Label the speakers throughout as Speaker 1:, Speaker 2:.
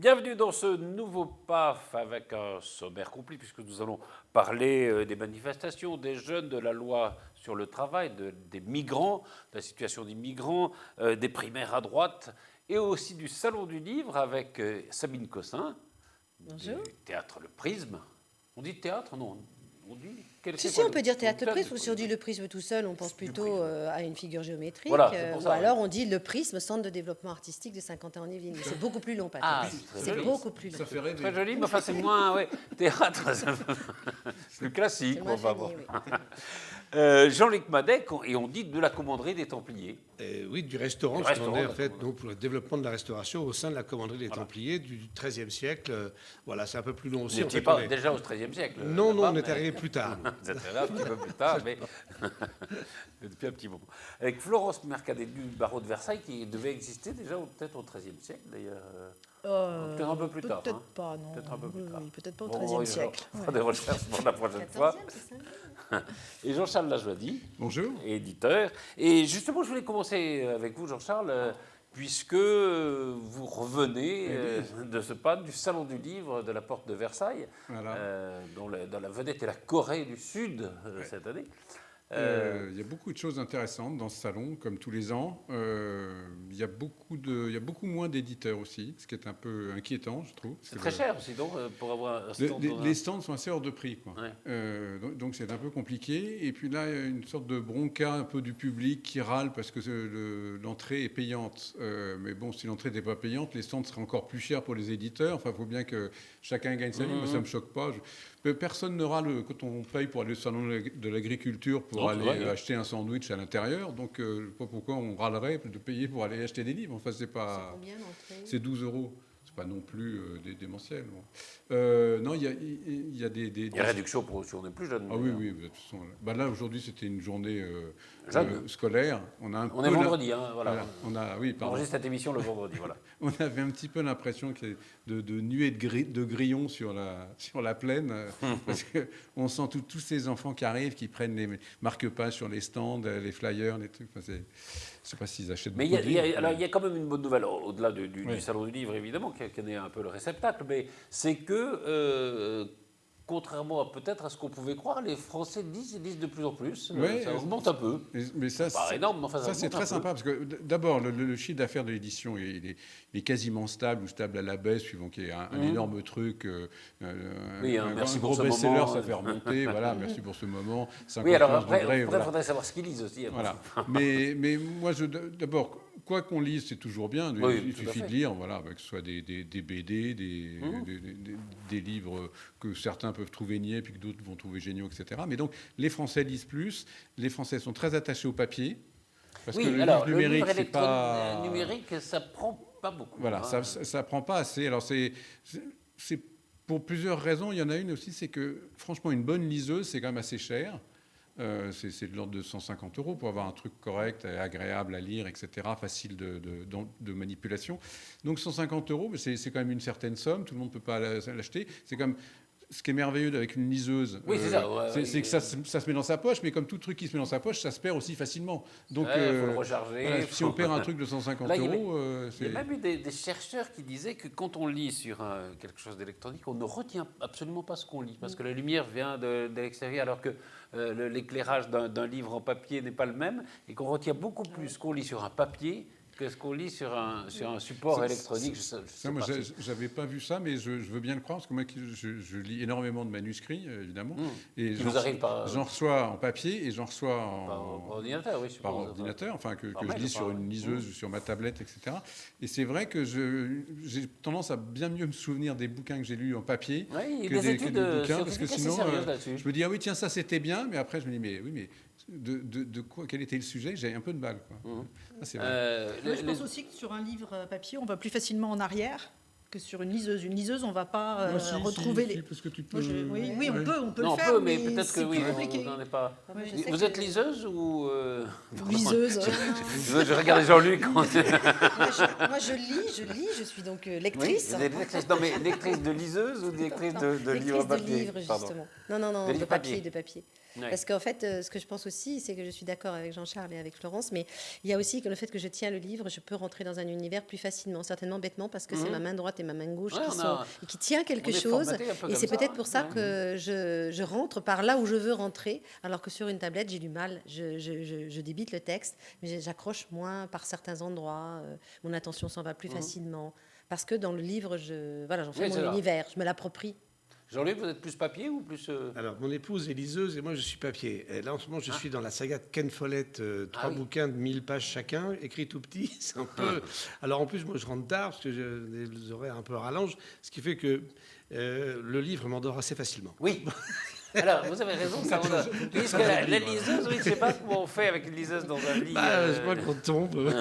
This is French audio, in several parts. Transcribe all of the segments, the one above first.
Speaker 1: Bienvenue dans ce nouveau PAF avec un sommaire complet puisque nous allons parler des manifestations, des jeunes, de la loi sur le travail, des migrants, de la situation des migrants, des primaires à droite et aussi du Salon du Livre avec Sabine Cossin.
Speaker 2: Bonjour.
Speaker 1: Du théâtre Le Prisme. On dit théâtre, non? On dit
Speaker 2: Si, on peut dire théâtre Le Prisme, ou si on dit Le Prisme tout seul, on pense plutôt à une figure géométrique.
Speaker 1: Voilà, pour ça,
Speaker 2: ou alors on dit Le Prisme, Centre de développement artistique de Saint-Quentin-en-Yvelines. C'est beaucoup plus long, Patrick.
Speaker 1: Ah,
Speaker 2: c'est beaucoup plus long.
Speaker 3: Ça fait rêver.
Speaker 1: Très joli, mais enfin c'est moins théâtre, c'est plus classique.
Speaker 2: C'est moins
Speaker 1: Enfin,
Speaker 2: fini,
Speaker 1: bon.
Speaker 2: oui.
Speaker 1: Jean-Luc Madec, et on dit de la commanderie des Templiers.
Speaker 3: Oui, du restaurant,
Speaker 1: Du
Speaker 3: parce qu'on
Speaker 1: restaurant,
Speaker 3: est en fait donc, pour le développement de la restauration au sein de la commanderie des Templiers du XIIIe siècle. Voilà, c'est un peu plus long aussi.
Speaker 1: Vous n'étiez pas déjà au XIIIe siècle?
Speaker 3: Non, on est arrivé plus tard.
Speaker 1: Vous êtes là un petit peu plus tard, mais depuis un petit moment. Avec Florence Mercadet du barreau de Versailles, qui devait exister déjà peut-être au XIIIe siècle, d'ailleurs. Peut-être un peu plus tard.
Speaker 2: Peut-être pas, non.
Speaker 1: Peut-être un peu plus tard.
Speaker 2: Oui, peut-être pas au
Speaker 1: Bon,
Speaker 2: XIIIe siècle.
Speaker 1: On fera des recherches pour la prochaine fois. Et Jean-Charles Lajoie,
Speaker 3: Bonjour.
Speaker 1: éditeur. Et justement, je voulais commencer avec vous, Jean-Charles, puisque vous revenez de ce pas du Salon du Livre de la Porte de Versailles,
Speaker 3: Voilà.
Speaker 1: dont la vedette est la Corée du Sud cette année.
Speaker 3: Il y a beaucoup de choses intéressantes dans ce salon, comme tous les ans. Il y a beaucoup moins d'éditeurs aussi, ce qui est un peu inquiétant, je trouve.
Speaker 1: C'est très cher aussi, donc, pour avoir un stand.
Speaker 3: Les stands sont assez hors de prix, quoi.
Speaker 1: Ouais.
Speaker 3: Donc c'est un peu compliqué. Et puis là, il y a une sorte de bronca un peu du public qui râle parce que l'entrée est payante. Mais bon, si l'entrée n'était pas payante, les stands seraient encore plus chers pour les éditeurs. Enfin, il faut bien que chacun gagne sa vie. Moi, ça ne me choque pas. Personne ne râle quand on paye pour aller au salon de l'agriculture pour aller acheter un sandwich à l'intérieur. Donc, je ne sais pas pourquoi on râlerait de payer pour aller acheter des livres. Enfin, c'est pas.
Speaker 2: C'est combien l'entrée ?
Speaker 3: C'est 12 €. C'est pas non plus démentiel. Bon. Non, il y a des.
Speaker 1: Il y a réduction pour si on est plus jeune.
Speaker 3: Ah oui. De toute façon, là, aujourd'hui, c'était une journée scolaire. On est
Speaker 1: vendredi, hein, voilà.
Speaker 3: On
Speaker 1: enregistre cette émission le vendredi, voilà.
Speaker 3: On avait un petit peu l'impression qu'il y a de nuées de grillons sur la plaine, parce qu'on sent tous ces enfants qui arrivent, qui prennent les marque-pages sur les stands, les flyers, les trucs. Enfin, je ne sais pas s'ils achètent beaucoup de livres.
Speaker 1: Alors, il y a quand même une bonne nouvelle, au-delà du Salon du Livre, évidemment, qui est un peu le réceptacle, mais c'est que, contrairement à ce qu'on pouvait croire, les Français lisent de plus en plus. Ça augmente un peu.
Speaker 3: Mais ça,
Speaker 1: c'est pas énorme, mais enfin,
Speaker 3: ça c'est très sympa, parce que d'abord, le chiffre d'affaires de l'édition il est quasiment stable ou stable à la baisse, suivant qu'il y ait un énorme truc.
Speaker 1: Merci
Speaker 3: un
Speaker 1: pour
Speaker 3: gros
Speaker 1: ce
Speaker 3: best-seller,
Speaker 1: moment.
Speaker 3: Ça fait remonter. Voilà, merci pour ce moment.
Speaker 1: Oui, alors après,
Speaker 3: degrés,
Speaker 1: il faudrait savoir ce qu'ils lisent aussi.
Speaker 3: Voilà. mais moi, d'abord, quoi qu'on lise, c'est toujours bien. Il suffit de lire, voilà, que ce soit des BD, des livres que certains peuvent trouver niais, puis que d'autres vont trouver géniaux, etc. Mais donc, les Français lisent plus. Les Français sont très attachés au papier. Parce que le livre numérique, c'est pas...
Speaker 1: numérique, ça prend pas beaucoup.
Speaker 3: Voilà, ça prend pas assez. Alors, c'est pour plusieurs raisons. Il y en a une aussi, c'est que, franchement, une bonne liseuse, c'est quand même assez cher. C'est de l'ordre de 150 € pour avoir un truc correct, agréable à lire, etc., facile de manipulation. Donc 150 €, c'est quand même une certaine somme. Tout le monde ne peut pas l'acheter. C'est comme ce qui est merveilleux avec une liseuse, c'est que ça se met dans sa poche, mais comme tout truc qui se met dans sa poche, ça se perd aussi facilement. Donc,
Speaker 1: il faut le recharger.
Speaker 3: Voilà, si on perd un truc de 150 €,
Speaker 1: il y a même eu des chercheurs qui disaient que quand on lit sur quelque chose d'électronique, on ne retient absolument pas ce qu'on lit, parce que la lumière vient de l'extérieur, alors que l'éclairage d'un livre en papier n'est pas le même, et qu'on retient beaucoup plus ce qu'on lit sur un papier que ce qu'on lit sur un support électronique.
Speaker 3: Moi, je n'avais pas vu ça, mais je veux bien le croire, parce que moi, je lis énormément de manuscrits, évidemment. Et j'en reçois en papier et j'en reçois
Speaker 1: par ordinateur, oui,
Speaker 3: par ordinateur, enfin, que je lis sur une liseuse, sur ma tablette, etc. Et c'est vrai que j'ai tendance à bien mieux me souvenir des bouquins que j'ai lus en papier
Speaker 1: que
Speaker 3: des
Speaker 1: bouquins,
Speaker 3: parce que sinon, je me dis, ah oui, tiens, ça c'était bien, mais après, je me dis, mais de quoi, quel était le sujet? J'ai un peu de mal, quoi. C'est vrai.
Speaker 4: Je pense aussi que sur un livre papier, on va plus facilement en arrière que sur une liseuse. Une liseuse, on ne va pas retrouver les...
Speaker 3: Parce que tu peux...
Speaker 4: Oui, on peut le
Speaker 1: on
Speaker 4: faire,
Speaker 1: peut, mais peut-être que oui,
Speaker 4: compliqué.
Speaker 1: on n'en est pas... Vous êtes liseuse ou...
Speaker 4: Liseuse.
Speaker 1: Je regarde Jean-Luc.
Speaker 2: Moi, je lis, je suis donc lectrice.
Speaker 1: Oui, vous êtes lectrice. Non, mais lectrice de liseuse ou lectrice de livres papier?
Speaker 2: Lectrice de livres, justement. Non, de papier.
Speaker 1: Ouais.
Speaker 2: Parce qu'en fait, ce que je pense aussi, c'est que je suis d'accord avec Jean-Charles et avec Florence, mais il y a aussi que le fait que je tiens le livre, je peux rentrer dans un univers plus facilement, certainement bêtement, parce que c'est ma main droite et ma main gauche
Speaker 1: Ouais,
Speaker 2: qui tient
Speaker 1: on
Speaker 2: quelque
Speaker 1: est
Speaker 2: chose.
Speaker 1: formaté un peu
Speaker 2: Et
Speaker 1: comme
Speaker 2: c'est
Speaker 1: ça,
Speaker 2: peut-être pour ça
Speaker 1: ouais.
Speaker 2: que je rentre par là où je veux rentrer, alors que sur une tablette, j'ai du mal. Je débite le texte, mais j'accroche moins par certains endroits. Mon attention s'en va plus facilement. Parce que dans le livre, j'en fais
Speaker 1: Oui,
Speaker 2: mon
Speaker 1: c'est ça.
Speaker 2: univers, je me l'approprie.
Speaker 1: Jean-Luc, vous êtes plus papier ou plus...
Speaker 5: Alors, mon épouse est liseuse et moi, je suis papier. Et là, en ce moment, je suis dans la saga de Ken Follett, 3
Speaker 1: oui.
Speaker 5: bouquins de 1000 pages chacun, écrits tout petit. C'est un peu... Alors, en plus, moi, je rentre tard parce que j'ai les horaires un peu rallongent, ce qui fait que le livre m'endort assez facilement.
Speaker 1: Oui. Alors, vous avez raison, ça on a... Puisque la liseuse, oui, je ne sais pas comment on fait avec une liseuse dans un lit.
Speaker 5: Je crois qu'on tombe.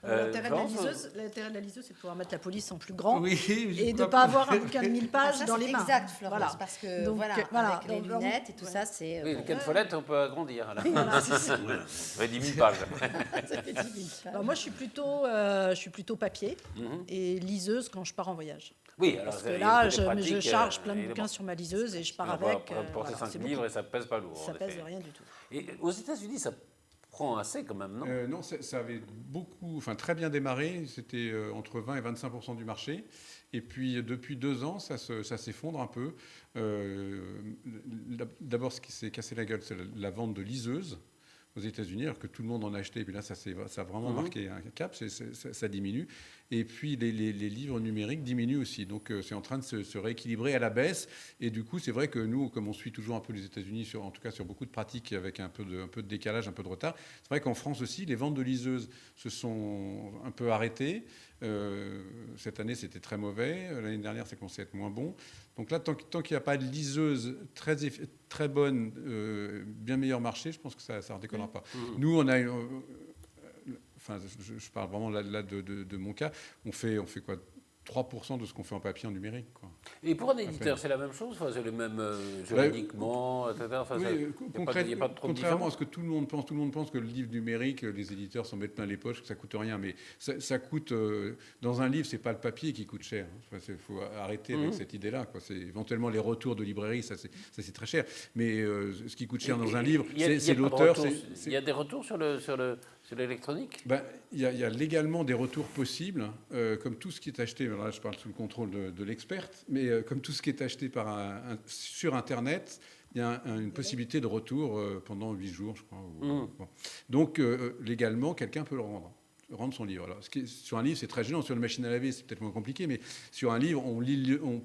Speaker 4: L'intérêt de la
Speaker 1: Florence,
Speaker 4: liseuse, c'est de pouvoir mettre la police en plus grand
Speaker 5: Oui,
Speaker 4: et de ne pas avoir un bouquin de 1000 pages
Speaker 2: Ça,
Speaker 4: dans
Speaker 2: c'est
Speaker 4: les mains.
Speaker 2: exact, Florence,
Speaker 4: Voilà.
Speaker 2: parce que
Speaker 4: Donc,
Speaker 2: voilà,
Speaker 4: voilà.
Speaker 2: avec les
Speaker 4: Donc,
Speaker 2: lunettes et tout ça, c'est...
Speaker 1: Oui, le Ken Follett, on peut agrandir. Alors.
Speaker 4: Voilà, c'est ça.
Speaker 1: Ça fait 10 000 pages après.
Speaker 2: ça fait 10 000 pages.
Speaker 4: Alors moi, je suis plutôt papier et liseuse quand je pars en voyage.
Speaker 1: Oui, alors
Speaker 4: Parce que
Speaker 1: il y a
Speaker 4: là,
Speaker 1: le côté
Speaker 4: je
Speaker 1: pratique,
Speaker 4: charge plein de
Speaker 1: il est
Speaker 4: bouquins
Speaker 1: bon.
Speaker 4: sur ma liseuse et je pars
Speaker 1: On va
Speaker 4: avec.
Speaker 1: porter
Speaker 4: Voilà,
Speaker 1: 5
Speaker 4: c'est
Speaker 1: livres
Speaker 4: beaucoup.
Speaker 1: et ça pèse pas lourd.
Speaker 4: Ça
Speaker 1: en
Speaker 4: pèse
Speaker 1: effet.
Speaker 4: rien du tout.
Speaker 1: Et aux États-Unis, ça prend assez quand même, non
Speaker 3: Non, ça avait très bien démarré. C'était entre 20 et 25% du marché. Et puis, depuis 2 ans, ça s'effondre un peu. D'abord, ce qui s'est cassé la gueule, c'est la vente de liseuses aux États-Unis, alors que tout le monde en a acheté. Et puis là, ça a vraiment marqué un cap, ça diminue. Et puis, les livres numériques diminuent aussi. Donc, c'est en train de se rééquilibrer à la baisse. Et du coup, c'est vrai que nous, comme on suit toujours un peu les États-Unis, en tout cas sur beaucoup de pratiques, avec un peu de décalage, un peu de retard, c'est vrai qu'en France aussi, les ventes de liseuses se sont un peu arrêtées. Cette année, c'était très mauvais. L'année dernière, ça commençait à être moins bon. Donc là, tant qu'il n'y a pas de liseuse très bonne, bien meilleur marché, je pense que ça ne redécollera pas. Nous, on a... je parle vraiment là de mon cas. On fait quoi 3% de ce qu'on fait en papier, en numérique, quoi.
Speaker 1: Et pour un éditeur, c'est la même chose, enfin, c'est le même juridiquement, etc. Enfin,
Speaker 3: Oui,
Speaker 1: il n'y a pas trop de
Speaker 3: contrairement à
Speaker 1: différence.
Speaker 3: ce que tout le monde pense que le livre numérique, les éditeurs s'en mettent plein les poches, que ça coûte rien. Mais ça coûte, dans un livre, c'est pas le papier qui coûte cher. Il faut arrêter avec cette idée-là, quoi. C'est éventuellement les retours de librairie, ça c'est très cher. Mais ce qui coûte cher dans un livre, c'est l'auteur.
Speaker 1: Il y a des retours sur l'électronique.
Speaker 3: Il y a légalement des retours possibles, comme tout ce qui est acheté. Alors là, je parle sous le contrôle de l'experte, mais comme tout ce qui est acheté sur Internet, il y a une possibilité de retour pendant 8 jours, je crois. Bon. Donc, légalement, quelqu'un peut le rendre son livre. Alors, sur un livre, c'est très gênant. Sur une machine à laver, c'est peut-être moins compliqué, mais sur un livre, on lit,
Speaker 1: On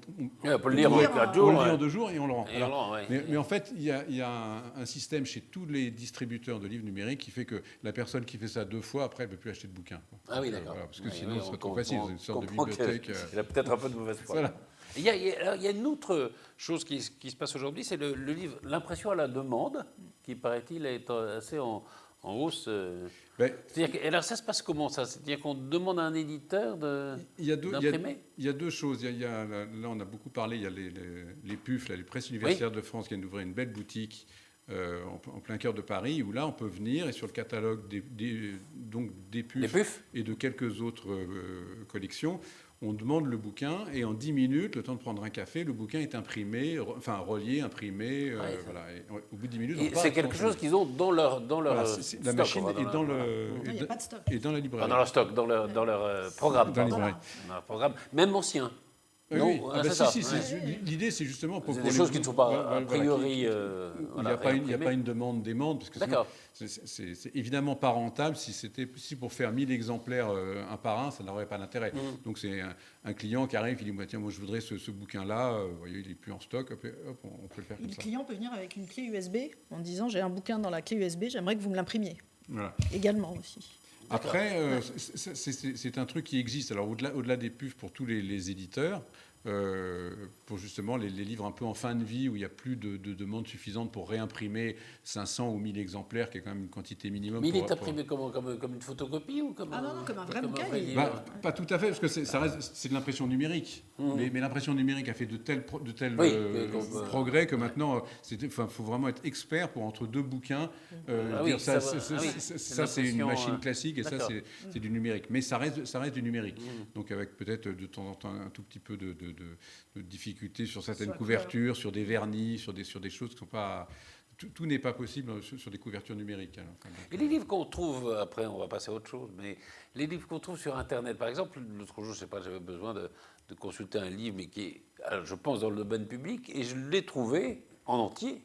Speaker 1: peut le lire en 4
Speaker 3: on
Speaker 1: jours.
Speaker 3: le lit en 2 jours et on le rend.
Speaker 1: Et on le rend, ouais.
Speaker 3: Mais en fait, il y a un système chez tous les distributeurs de livres numériques qui fait que la personne qui fait ça 2 fois, après, elle ne peut plus acheter de bouquins.
Speaker 1: Ah oui, d'accord.
Speaker 3: Parce que
Speaker 1: Oui,
Speaker 3: sinon,
Speaker 1: oui,
Speaker 3: ce serait
Speaker 1: on
Speaker 3: trop facile. C'est une sorte de bibliothèque.
Speaker 1: Il a peut-être un peu de mauvaise foi.
Speaker 3: Voilà.
Speaker 1: Il y a une autre chose qui se passe aujourd'hui, c'est le livre, l'impression à la demande, qui paraît-il est assez en hausse. Alors ça se passe comment ça? C'est-à-dire qu'on demande à un éditeur d'imprimer?
Speaker 3: Il y a 2 choses. Là, on a beaucoup parlé. Il y a les PUF, les presses universitaires de France, qui viennent d'ouvrir une belle boutique en plein cœur de Paris, où là, on peut venir et sur le catalogue des PUF et de quelques autres collections, on demande le bouquin et en 10 minutes, le temps de prendre un café, le bouquin est imprimé, relié, imprimé. Voilà. Et au bout de 10 minutes,
Speaker 1: c'est quelque chose qu'ils ont dans leur
Speaker 3: voilà,
Speaker 1: stock.
Speaker 3: la machine est dans
Speaker 4: Il n'y a pas de stock.
Speaker 3: et dans la librairie.
Speaker 1: Dans leur stock, dans leur programme.
Speaker 3: Dans la
Speaker 1: pardon.
Speaker 3: librairie.
Speaker 1: Dans leur programme, même ancien.
Speaker 3: Oui,
Speaker 1: Non,
Speaker 3: c'est
Speaker 1: c'est
Speaker 3: si,
Speaker 1: ça.
Speaker 3: l'idée, c'est justement pour
Speaker 1: C'est
Speaker 3: pour
Speaker 1: des
Speaker 3: les-
Speaker 1: choses qui ne sont pas,
Speaker 3: voilà,
Speaker 1: a priori,
Speaker 3: il n'y a pas une demande d'aimante, parce que sinon, c'est évidemment pas rentable. Si pour faire 1000 exemplaires un par un, ça n'aurait pas d'intérêt. Donc c'est un client qui arrive, qui dit tiens, moi je voudrais ce bouquin-là, vous voyez, il n'est plus en stock, hop, on peut le faire
Speaker 4: Et
Speaker 3: comme
Speaker 4: le
Speaker 3: ça.
Speaker 4: client peut venir avec une clé USB en disant j'ai un bouquin dans la clé USB, j'aimerais que vous me l'imprimiez.
Speaker 3: Voilà.
Speaker 4: Également aussi.
Speaker 3: Après, c'est un truc qui existe. Alors au-delà des PUF pour tous les éditeurs, pour justement les livres un peu en fin de vie où il n'y a plus de demande suffisante pour réimprimer 500 ou 1000 exemplaires, qui est quand même une quantité minimum.
Speaker 1: Mais il est imprimé comme une photocopie ou comme
Speaker 4: non, comme un vrai bouquin.
Speaker 1: livre.
Speaker 3: Pas tout à fait, parce que c'est de l'impression numérique. Mais l'impression numérique a fait de tels progrès que maintenant, il faut vraiment être expert pour entre 2 bouquins. Ça, c'est une machine classique et ça, c'est du numérique. Mais ça reste du numérique. Donc avec peut-être de temps en temps un tout petit peu de de difficultés sur certaines couvertures, sur des vernis, sur des choses qui ne sont pas... Tout n'est pas possible sur des couvertures numériques.
Speaker 1: Et les livres qu'on trouve, après on va passer à autre chose, mais les livres qu'on trouve sur Internet, par exemple, l'autre jour, je ne sais pas, j'avais besoin de consulter un livre, mais qui est, alors, je pense, dans le domaine public, et je l'ai trouvé en entier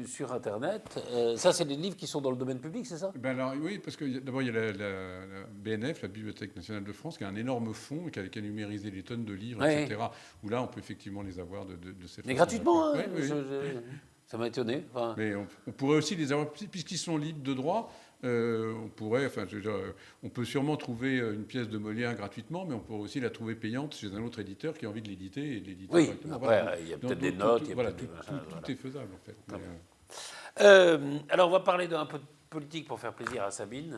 Speaker 1: sur Internet. Ça, c'est des livres qui sont dans le domaine public, c'est ça?
Speaker 3: Alors, oui, parce que d'abord, il y a la BNF, la Bibliothèque nationale de France, qui a un énorme fonds qui a numérisé des tonnes de livres, etc., où là, on peut effectivement les avoir de cette façon.
Speaker 1: Mais gratuitement, hein,
Speaker 3: oui.
Speaker 1: Ça m'a étonné. Enfin...
Speaker 3: Mais on pourrait aussi les avoir, puisqu'ils sont libres de droit, on peut sûrement trouver une pièce de Molière gratuitement, mais on pourrait aussi la trouver payante chez un autre éditeur qui a envie de l'éditer et de l'éditer correctement.
Speaker 1: Après, il y a peut-être des notes.
Speaker 3: Tout est faisable, en fait.
Speaker 1: Alors, on va parler d'un peu de politique pour faire plaisir à Sabine.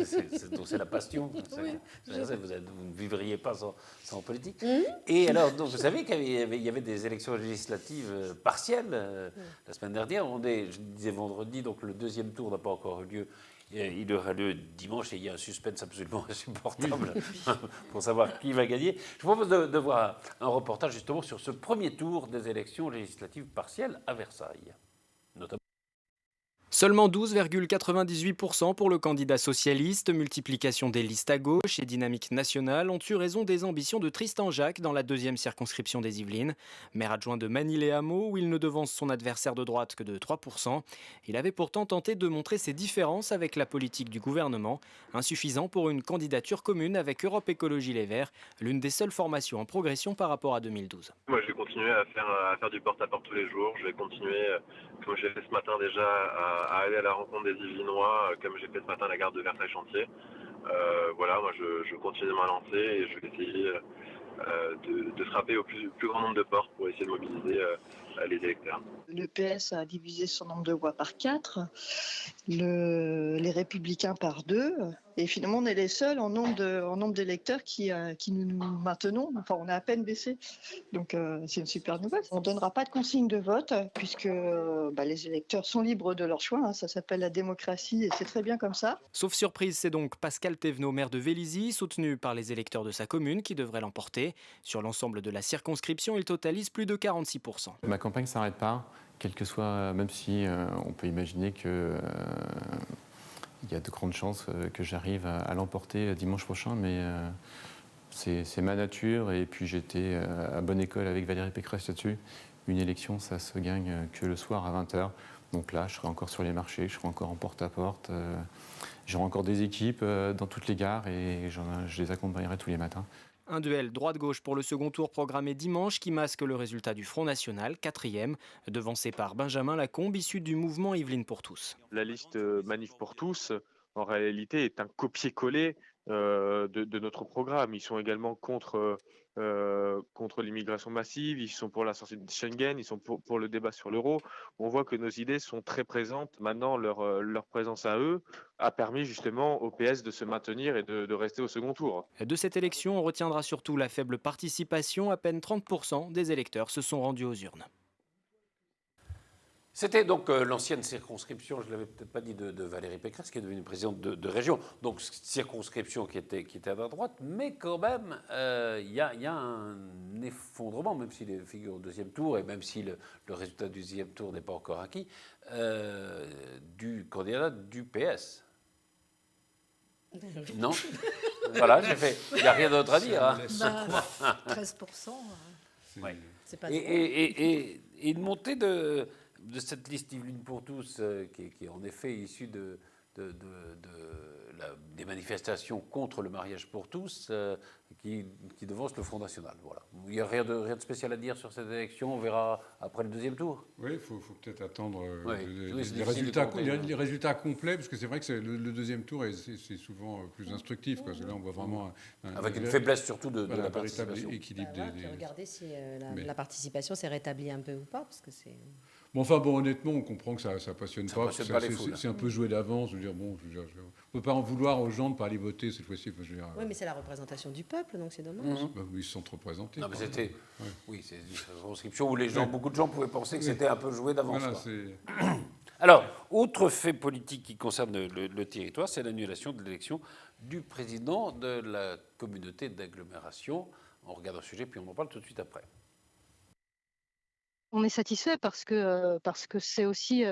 Speaker 1: C'est la passion. Vous ne vivriez pas sans politique. Et alors, donc, vous savez qu'il y avait des élections législatives partielles la semaine dernière. Je disais vendredi, donc le deuxième tour n'a pas encore eu lieu. Il aura lieu dimanche et il y a un suspense absolument insupportable pour savoir qui va gagner. Je vous propose de voir un reportage justement sur ce premier tour des élections législatives partielles à Versailles, notamment.
Speaker 6: Seulement 12,98% pour le candidat socialiste, multiplication des listes à gauche et dynamique nationale ont eu raison des ambitions de Tristan Jacques dans la deuxième circonscription des Yvelines. Maire adjoint de Manille-les-Hameaux, où il ne devance son adversaire de droite que de 3%. Il avait pourtant tenté de montrer ses différences avec la politique du gouvernement, insuffisant pour une candidature commune avec Europe Écologie Les Verts, l'une des seules formations en progression par rapport à 2012.
Speaker 7: Moi, je vais continuer à faire du porte-à-porte tous les jours. Je vais continuer, comme j'ai fait ce matin déjà, à aller à la rencontre des Yvelinois, comme j'ai fait ce matin à la gare de Versailles-Chantier. Voilà, moi, je continue de m'avancer et je vais essayer de frapper au plus grand nombre de portes pour essayer de mobiliser les électeurs.
Speaker 8: Le PS a divisé son nombre de voix par 4, les Républicains par 2, et finalement on est les seuls en nombre d'électeurs qui nous maintenons. Enfin, on a à peine baissé, donc c'est une super nouvelle. On ne donnera pas de consigne de vote puisque les électeurs sont libres de leur choix. Hein. Ça s'appelle la démocratie et c'est très bien comme ça.
Speaker 6: Sauf surprise, c'est donc Pascal Thévenot, maire de Vélizy, soutenu par les électeurs de sa commune, qui devrait l'emporter. Sur l'ensemble de la circonscription, il totalise plus de 46%.
Speaker 9: Ma campagne ne s'arrête pas, quel que soit, même si on peut imaginer qu'il y a de grandes chances que j'arrive à l'emporter dimanche prochain, mais c'est ma nature et puis j'étais à bonne école avec Valérie Pécresse là-dessus. Une élection, ça se gagne que le soir à 20h. Donc là, je serai encore sur les marchés, je serai encore en porte-à-porte. J'aurai encore des équipes dans toutes les gares et je les accompagnerai tous les matins.
Speaker 6: Un duel droite-gauche pour le second tour programmé dimanche qui masque le résultat du Front National, 4e, devancé par Benjamin Lacombe, issu du mouvement Yvelines pour tous.
Speaker 10: La liste Manif pour tous, en réalité, est un copier-coller de notre programme. Ils sont également contre l'immigration massive, ils sont pour la sortie de Schengen, ils sont pour le débat sur l'euro. On voit que nos idées sont très présentes. Maintenant, leur présence à eux a permis justement au PS de se maintenir et de rester au second tour.
Speaker 6: De cette élection, on retiendra surtout la faible participation. À peine 30% des électeurs se sont rendus aux urnes.
Speaker 1: C'était donc l'ancienne circonscription, je ne l'avais peut-être pas dit, de Valérie Pécresse, qui est devenue présidente de région. Donc circonscription qui était à droite, mais quand même, il y a un effondrement, même s'il figure au deuxième tour, et même si le résultat du deuxième tour n'est pas encore acquis, du candidat du PS. Non. Voilà, j'ai fait. Il n'y a rien d'autre à dire. Hein.
Speaker 4: 13%.
Speaker 1: Ouais.
Speaker 2: C'est pas
Speaker 1: Et une montée de cette liste Yvelines pour tous, qui est en effet issue des manifestations contre le mariage pour tous, qui devance le Front National. Voilà. Il n'y a rien de spécial à dire sur cette élection, on verra après le deuxième tour.
Speaker 3: Oui, il faut peut-être attendre
Speaker 1: les
Speaker 3: résultats complets, parce que c'est vrai que le deuxième tour, c'est souvent plus instructif. Parce que là, on voit vraiment
Speaker 1: avec une faiblesse surtout de la
Speaker 3: véritable
Speaker 1: participation.
Speaker 3: Équilibre
Speaker 2: Regardez si la participation s'est rétablie un peu ou pas, parce que c'est...
Speaker 3: Bon, honnêtement, on comprend que ça passionne pas. C'est un peu joué d'avance. Je veux dire, on ne peut pas en vouloir aux gens de ne pas aller voter cette fois-ci.
Speaker 2: Oui, mais c'est la représentation du peuple, donc c'est dommage.
Speaker 3: Oui, ils se sont représentés.
Speaker 1: Non, mais c'était... Ouais. Oui, c'est une circonscription où beaucoup de gens pouvaient penser que c'était un peu joué d'avance. Voilà, alors, autre fait politique qui concerne le territoire, c'est l'annulation de l'élection du président de la communauté d'agglomération On regarde un sujet, puis on en parle tout de suite après.
Speaker 11: On est satisfait parce que c'est aussi,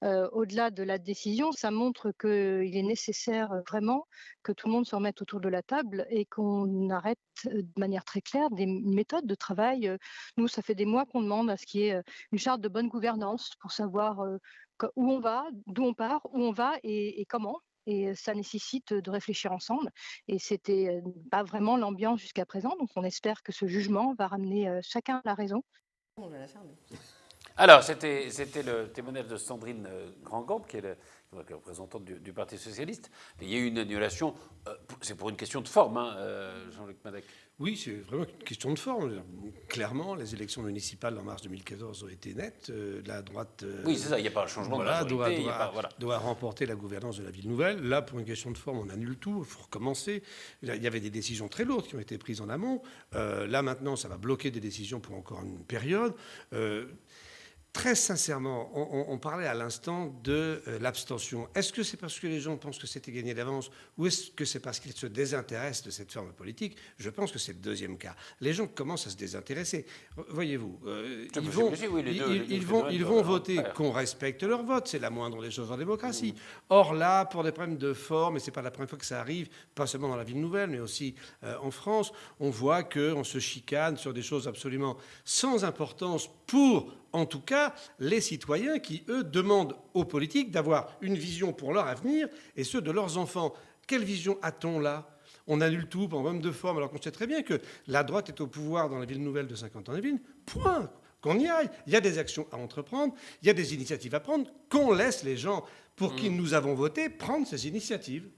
Speaker 11: au-delà de la décision, ça montre qu'il est nécessaire vraiment que tout le monde se remette autour de la table et qu'on arrête de manière très claire des méthodes de travail. Nous, ça fait des mois qu'on demande à ce qu'il y ait une charte de bonne gouvernance pour savoir où on va, d'où on part, où on va et comment. Et ça nécessite de réfléchir ensemble. Et c'était pas vraiment l'ambiance jusqu'à présent. Donc on espère que ce jugement va ramener chacun à la raison.
Speaker 2: On va la fermer.
Speaker 1: Alors, c'était le témoignage de Sandrine Grand-Gambe, qui est la représentante du Parti socialiste. Il y a eu une annulation, c'est pour une question de forme, hein, Jean-Luc Madec.
Speaker 5: Oui, c'est vraiment une question de forme. Clairement, les élections municipales en mars 2014 ont été nettes. La droite
Speaker 1: Oui, c'est ça, il n'y a pas un changement de majorité.
Speaker 5: Doit remporter la gouvernance de la ville nouvelle. Là, pour une question de forme, on annule tout, il faut recommencer. Il y avait des décisions très lourdes qui ont été prises en amont. Là, maintenant, ça va bloquer des décisions pour encore une période. Très sincèrement, on parlait à l'instant de l'abstention. Est-ce que c'est parce que les gens pensent que c'était gagné d'avance ou est-ce que c'est parce qu'ils se désintéressent de cette forme politique? Je pense que c'est le deuxième cas. Les gens commencent à se désintéresser. Voyez-vous, ils vont voter qu'on respecte leur vote. C'est la moindre des choses en démocratie. Or là, pour des problèmes de forme, et ce n'est pas la première fois que ça arrive, pas seulement dans la ville nouvelle, mais aussi en France, on voit qu'on se chicane sur des choses absolument sans importance pour... En tout cas, les citoyens qui, eux, demandent aux politiques d'avoir une vision pour leur avenir et ceux de leurs enfants. Quelle vision a-t-on là? On annule tout pour problème de forme, alors qu'on sait très bien que la droite est au pouvoir dans la ville nouvelle de 50 ans et ville. Point. Qu'on y aille. Il y a des actions à entreprendre, il y a des initiatives à prendre, qu'on laisse les gens pour qui nous avons voté prendre ces initiatives.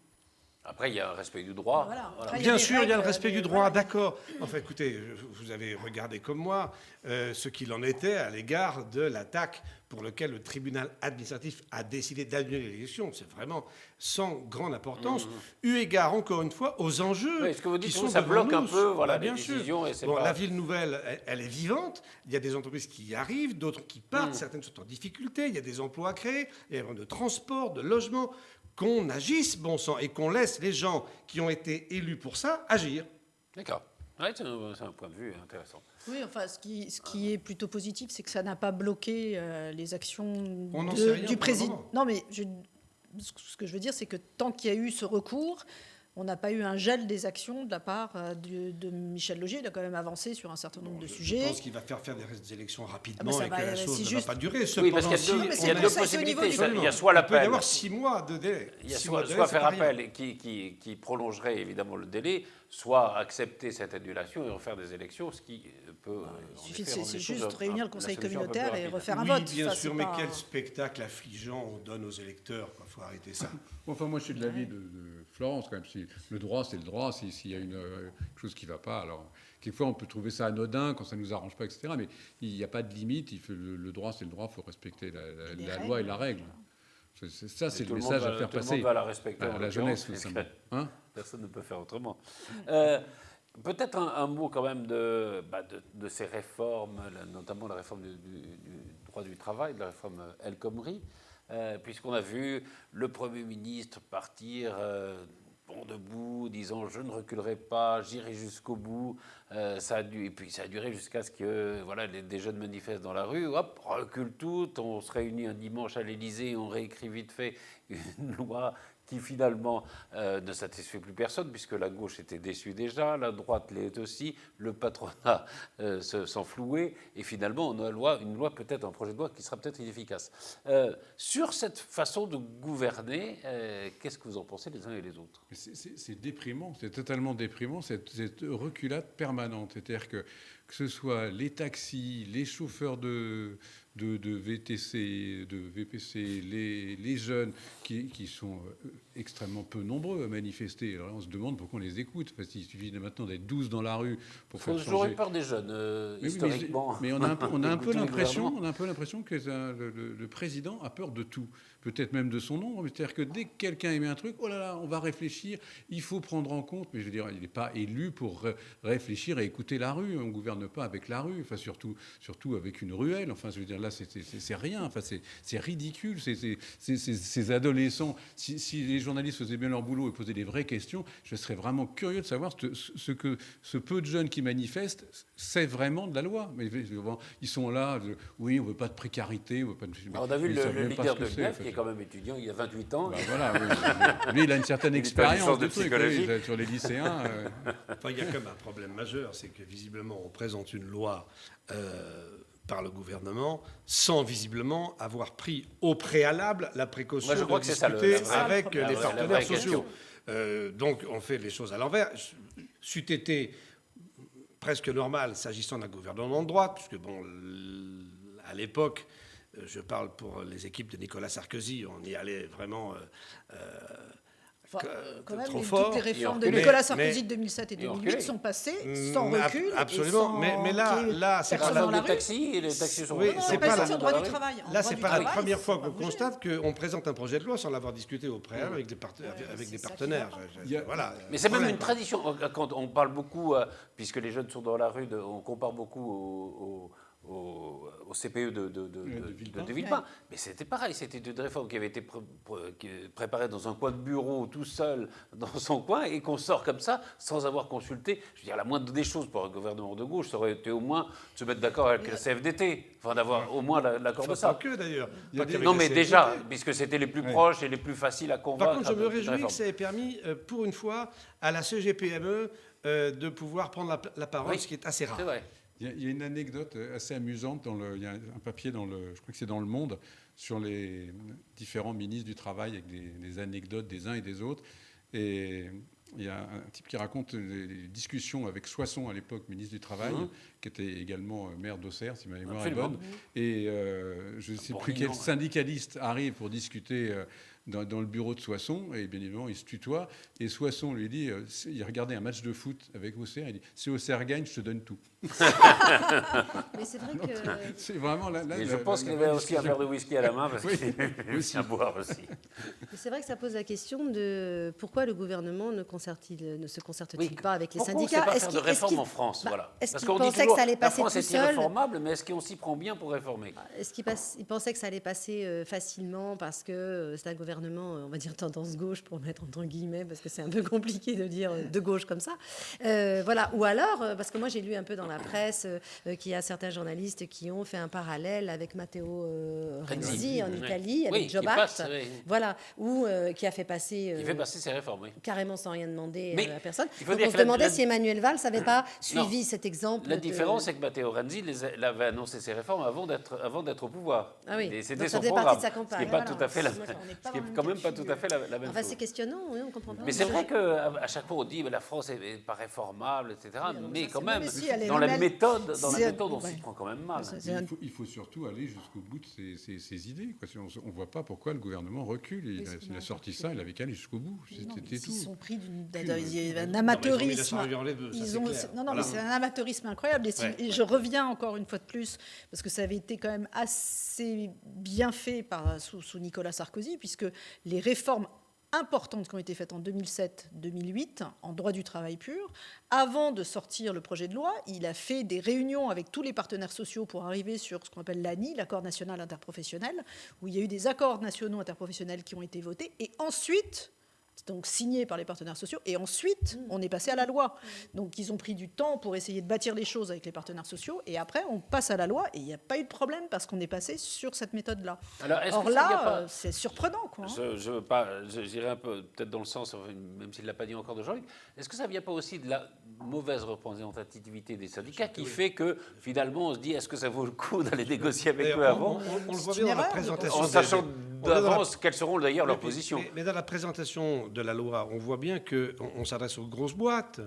Speaker 1: Après, il y a un respect du droit.
Speaker 4: Voilà.
Speaker 1: Voilà.
Speaker 5: Bien sûr, il y a le respect du droit, d'accord. Enfin, écoutez, vous avez regardé comme moi ce qu'il en était à l'égard de l'attaque pour laquelle le tribunal administratif a décidé d'annuler l'élection. C'est vraiment sans grande importance, eu égard, encore une fois, aux enjeux.
Speaker 1: Oui, ce que vous dites,
Speaker 5: qui sont
Speaker 1: ça bloque
Speaker 5: devant
Speaker 1: un
Speaker 5: nous.
Speaker 1: peu voilà,
Speaker 5: bien
Speaker 1: les
Speaker 5: sûr.
Speaker 1: décisions. Et
Speaker 5: Bon, la ville nouvelle, elle est vivante. Il y a des entreprises qui y arrivent, d'autres qui partent, certaines sont en difficulté. Il y a des emplois à créer, il y a de transport, de logement. Qu'on agisse, bon sang, et qu'on laisse les gens qui ont été élus pour ça agir.
Speaker 1: D'accord. Ouais, c'est un point de vue intéressant.
Speaker 4: Oui, enfin, ce qui est plutôt positif, c'est que ça n'a pas bloqué les actions du président. Non, mais ce que je veux dire, c'est que tant qu'il y a eu ce recours, on n'a pas eu un gel des actions de la part de Michel Laugier. Il a quand même avancé sur un certain nombre de sujets.
Speaker 5: Je pense qu'il va faire des élections rapidement et que la chose ne va pas durer.
Speaker 1: Oui, parce qu'il y a deux possibilités. Il y a soit l'appel.
Speaker 5: Il peut y avoir 6 mois de délai.
Speaker 1: Il y a soit faire appel qui prolongerait évidemment le délai, soit accepter cette annulation et refaire des élections, ce qui peut...
Speaker 4: C'est juste réunir le conseil communautaire et refaire un vote.
Speaker 5: Oui, bien sûr, mais quel spectacle affligeant on donne aux électeurs. Il faut arrêter ça.
Speaker 3: Enfin, moi, je suis de l'avis de Florence, quand même. Si le droit, c'est le droit. S'il y a quelque chose qui ne va pas, alors... Quelquefois, on peut trouver ça anodin quand ça ne nous arrange pas, etc. Mais il n'y a pas de limite. Le droit, c'est le droit. Il faut respecter la loi et la règle. Ça, c'est le message à faire passer.
Speaker 1: Tout le monde va la respecter.
Speaker 3: La jeunesse,
Speaker 1: hein, personne ne peut faire autrement. Peut-être un mot quand même de ces réformes, notamment la réforme du droit du travail, de la réforme El Khomri, puisqu'on a vu le Premier ministre partir debout, disant je ne reculerai pas, j'irai jusqu'au bout. Ça a duré jusqu'à ce que des jeunes manifestent dans la rue, hop, recule tout, on se réunit un dimanche à l'Élysée, on réécrit vite fait une loi qui finalement ne satisfait plus personne, puisque la gauche était déçue déjà, la droite l'est aussi, le patronat s'en flouait, et finalement on a une loi peut-être, un projet de loi qui sera peut-être inefficace. Sur cette façon de gouverner, qu'est-ce que vous en pensez les uns et les autres?
Speaker 3: C'est déprimant, c'est totalement déprimant, cette reculade permanente. C'est-à-dire que ce soit les taxis, les chauffeurs de VTC, de VPC, les jeunes qui sont extrêmement peu nombreux à manifester. Alors là, on se demande pourquoi on les écoute, parce qu'il suffit maintenant d'être 12 dans la rue pour faire changer.
Speaker 1: J'aurais peur des jeunes, historiquement.
Speaker 3: Mais on a un peu l'impression que le président a peur de tout. peut-être même de son ombre. C'est-à-dire que dès que quelqu'un émet un truc, oh là là, on va réfléchir, il faut prendre en compte. Mais je veux dire, il n'est pas élu pour réfléchir et écouter la rue. On ne gouverne pas avec la rue, enfin, surtout avec une ruelle. Enfin, je veux dire, là, c'est rien. Enfin, c'est ridicule. Ces adolescents, si les journalistes faisaient bien leur boulot et posaient des vraies questions, je serais vraiment curieux de savoir ce que ce peu de jeunes qui manifestent c'est vraiment de la loi. Mais ils sont là, oui, on ne veut pas de précarité.
Speaker 1: On a vu le leader de l'UNEF, qui est quand même étudiant, il a 28 ans.
Speaker 3: Ben voilà, oui. Lui, il a une certaine expérience de trucs, sur les lycéens.
Speaker 5: Enfin, il y a quand même un problème majeur, c'est que visiblement, on présente une loi par le gouvernement sans visiblement avoir pris au préalable la précaution de discuter avec les partenaires sociaux. Donc, on fait les choses à l'envers. C'eût été presque normal s'agissant d'un gouvernement de droite, puisque, bon, à l'époque, je parle pour les équipes de Nicolas Sarkozy, on y allait vraiment
Speaker 4: quand même,
Speaker 5: trop fort.
Speaker 4: Toutes les réformes de Nicolas Sarkozy de 2007 et 2008 sont passées sans recul.
Speaker 5: Absolument, mais là, c'est pas
Speaker 1: les taxis sont.
Speaker 5: Oui,
Speaker 4: c'est pas sur le droit du travail.
Speaker 5: Là, c'est pas la première fois qu'on constate qu'on présente un projet de loi sans l'avoir discuté au préalable avec des partenaires. Voilà.
Speaker 1: Mais c'est même une tradition. Quand on parle beaucoup, puisque les jeunes sont dans la rue, on compare beaucoup au CPE de Villepin. Mais c'était pareil, c'était une réforme qui avait été préparée dans un coin de bureau, tout seul, dans son coin, et qu'on sort comme ça, sans avoir consulté. Je veux dire, la moindre des choses pour un gouvernement de gauche, ça aurait été au moins de se mettre d'accord avec la CFDT, enfin d'avoir au moins l'accord de ça.
Speaker 5: Pas que d'ailleurs.
Speaker 1: Non, mais déjà, puisque c'était les plus proches et les plus faciles à convaincre.
Speaker 5: Par contre, je me réjouis que ça ait permis, pour une fois, à la CGPME de pouvoir prendre la parole, ce qui est assez rare.
Speaker 1: C'est vrai.
Speaker 3: Il y a une anecdote assez amusante, il y a un papier je crois que c'est dans Le Monde, sur les différents ministres du Travail avec des anecdotes des uns et des autres. Et il y a un type qui raconte des discussions avec Soisson, à l'époque ministre du Travail, qui était également maire d'Auxerre, si ma mémoire est bonne. Et je ne sais plus quel syndicaliste arrive pour discuter dans le bureau de Soisson, et bien évidemment, il se tutoie. Et Soisson lui dit, il regardait un match de foot avec Auxerre, il dit, si Auxerre gagne, je te donne tout.
Speaker 2: Mais c'est vrai que...
Speaker 3: C'est vraiment là.
Speaker 1: Je pense qu'il avait aussi un verre de whisky à la main, parce qu'il aimait aussi à boire aussi.
Speaker 2: C'est vrai que ça pose la question de pourquoi le gouvernement ne se concerte-t-il pas avec les syndicats.
Speaker 1: Pourquoi on ne sait pas faire de réforme en France, voilà.
Speaker 2: Est-ce qu'il pensait que ça allait passer tout seul ?
Speaker 1: La France est irréformable, mais est-ce qu'on s'y prend bien pour réformer ?
Speaker 2: Est-ce qu'il pensait que ça allait passer facilement parce que c'est un gouvernement, on va dire tendance gauche pour mettre entre guillemets, parce que c'est un peu compliqué de dire de gauche comme ça. Voilà. Ou alors, parce que moi j'ai lu un peu dans la presse qu'il y a certains journalistes qui ont fait un parallèle avec Matteo Renzi en Italie, avec Job Act, voilà, ou qui a fait passer...
Speaker 1: il fait passer ses réformes, oui.
Speaker 2: Carrément sans rien demander à personne.
Speaker 1: Donc
Speaker 2: on se demandait si Emmanuel Valls n'avait pas suivi cet exemple.
Speaker 1: La différence, c'est que Matteo Renzi avait annoncé ses réformes avant d'être au pouvoir.
Speaker 2: Ah oui.
Speaker 1: Et c'était
Speaker 2: Donc ça
Speaker 1: son
Speaker 2: faisait
Speaker 1: programme.
Speaker 2: partie de sa campagne.
Speaker 1: Ce qui n'est pas tout à fait quand même pas tout à fait la même chose.
Speaker 2: C'est questionnant, oui, on comprend pas.
Speaker 1: Mais c'est vrai qu'à chaque fois on dit que la France n'est pas réformable, etc. Mais quand même, dans la méthode, on s'y prend quand même mal.
Speaker 3: Il faut surtout aller jusqu'au bout de ces idées. On ne voit pas pourquoi le gouvernement recule. Il a sorti ça, il avait qu'à aller jusqu'au bout. C'était tout.
Speaker 4: Ils sont pris d'un amateurisme. Mais c'est un amateurisme incroyable. Et je reviens encore une fois de plus, parce que ça avait été quand même assez bien fait sous Nicolas Sarkozy, puisque les réformes importantes qui ont été faites en 2007-2008 en droit du travail pur. Avant de sortir le projet de loi, il a fait des réunions avec tous les partenaires sociaux pour arriver sur ce qu'on appelle l'ANI, l'accord national interprofessionnel, où il y a eu des accords nationaux interprofessionnels qui ont été votés, et ensuite... donc signé par les partenaires sociaux, et ensuite on est passé à la loi. Donc ils ont pris du temps pour essayer de bâtir les choses avec les partenaires sociaux, et après on passe à la loi, et il n'y a pas eu de problème parce qu'on est passé sur cette méthode-là. Or là, c'est surprenant, quoi.
Speaker 1: Je dirais un peu, peut-être dans le sens, même s'il ne l'a pas dit encore de Jean-Luc, est-ce que ça ne vient pas aussi de la mauvaise représentativité des syndicats qui fait que finalement on se dit, est-ce que ça vaut le coup d'aller négocier avec eux avant ?
Speaker 5: On le voit bien dans la présentation.
Speaker 1: En sachant d'avance quelles seront d'ailleurs leurs positions.
Speaker 5: Mais dans la présentation de la loi, on voit bien qu'on s'adresse aux grosses boîtes.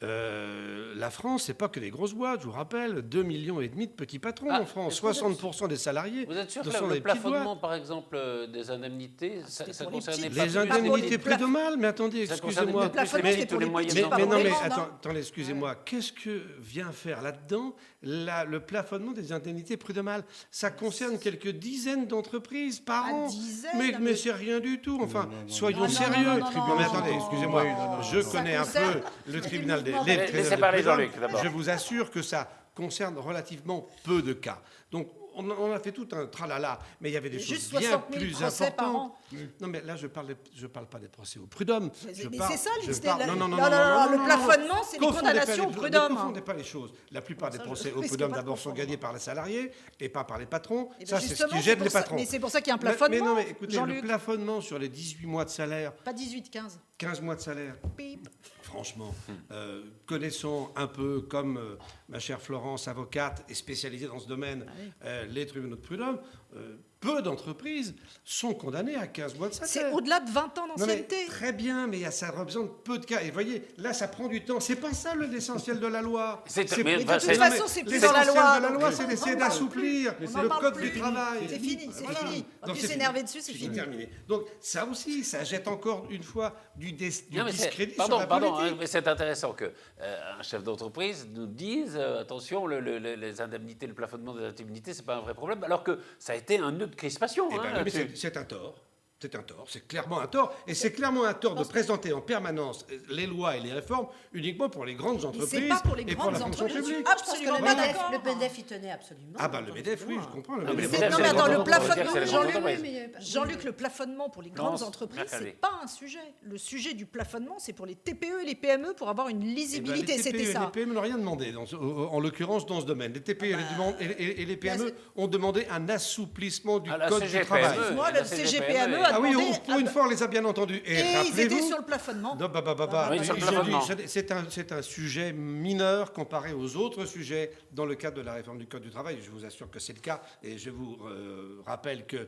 Speaker 5: La France, c'est pas que les grosses boîtes, je vous rappelle, 2,5 millions de petits patrons en France, 60% des salariés.
Speaker 1: Vous êtes sûr que
Speaker 5: sont
Speaker 1: le
Speaker 5: des petites
Speaker 1: plafonnement,
Speaker 5: boîtes.
Speaker 1: par exemple, des indemnités, ça concernait pas
Speaker 5: Les indemnités prud'homales, mais attendez, excusez-moi.
Speaker 4: Le plafonnement, c'est pour les petits, pas pour les grandes, hein.
Speaker 5: Attendez, excusez-moi. Qu'est-ce que vient faire là-dedans le plafonnement des indemnités prud'homales? Ça concerne quelques dizaines d'entreprises par an. Mais c'est rien du tout. Enfin, soyons sérieux. Non, mais attendez, excusez-moi. Je connais un peu le tribunal des
Speaker 1: Laissez parler Jean-Luc, d'abord.
Speaker 5: Je vous assure que ça concerne relativement peu de cas. Donc, on a fait tout un tralala, mais il y avait des choses bien plus importantes. Non, mais là, je parle pas des procès au prud'homme.
Speaker 4: Mais c'est ça l'idée.
Speaker 5: Non,
Speaker 4: le plafonnement, c'est les condamnations au prud'homme.
Speaker 5: Ne confondez pas les choses. La plupart des procès au prud'homme, d'abord, sont gagnés par les salariés et pas par les patrons. Ça, c'est ce qui gêne les patrons.
Speaker 4: Mais c'est pour ça qu'il y a un plafonnement.
Speaker 5: Mais non, mais écoutez, le plafonnement sur les 18 mois de salaire.
Speaker 4: Pas 18, 15.
Speaker 5: 15 mois de salaire. Franchement, connaissant un peu, comme ma chère Florence, avocate et spécialisée dans ce domaine, les tribunaux de prud'homme, peu d'entreprises sont condamnées à 15 mois de salaire.
Speaker 4: C'est au-delà de 20 ans d'ancienneté.
Speaker 5: Très bien, mais ça représente peu de cas. Et vous voyez, là, ça prend du temps. C'est pas ça l'essentiel de la loi.
Speaker 4: Mais de toute façon, c'est plus dans la loi.
Speaker 5: L'essentiel de la loi, c'est d'essayer d'assouplir le code du travail.
Speaker 4: C'est fini, c'est fini. On va plus s'énerver dessus, c'est fini.
Speaker 5: Terminé. Donc ça aussi, ça jette encore une fois du discrédit sur la politique.
Speaker 1: Pardon, mais c'est intéressant qu'un chef d'entreprise nous dise attention, les indemnités, le plafonnement des indemnités, c'est pas un vrai problème, alors que ça a été un nœud de crispation.
Speaker 5: Mais c'est un tort. C'est un tort, c'est clairement un tort. Et c'est clairement un tort de présenter en permanence les lois et les réformes uniquement pour les grandes entreprises et pour la fonction publique.
Speaker 2: Absolument pas d'accord. Le MEDEF y tenait absolument.
Speaker 5: Ah ben le MEDEF, oui, je comprends.
Speaker 4: Non mais attends, le plafonnement, Jean-Luc, le plafonnement pour les grandes entreprises, c'est pas un sujet. Le sujet du plafonnement, c'est pour les TPE et les PME pour avoir une lisibilité, c'était ça.
Speaker 5: Les PME n'ont rien demandé, en l'occurrence dans ce domaine. Les TPE et les PME ont demandé un assouplissement du code du travail.
Speaker 4: Moi, le CGPME
Speaker 5: ah oui, pour une fois, on les a bien entendus.
Speaker 4: Et ils étaient sur le plafonnement.
Speaker 5: C'est un sujet mineur comparé aux autres sujets dans le cadre de la réforme du Code du travail. Je vous assure que c'est le cas. Et je vous rappelle que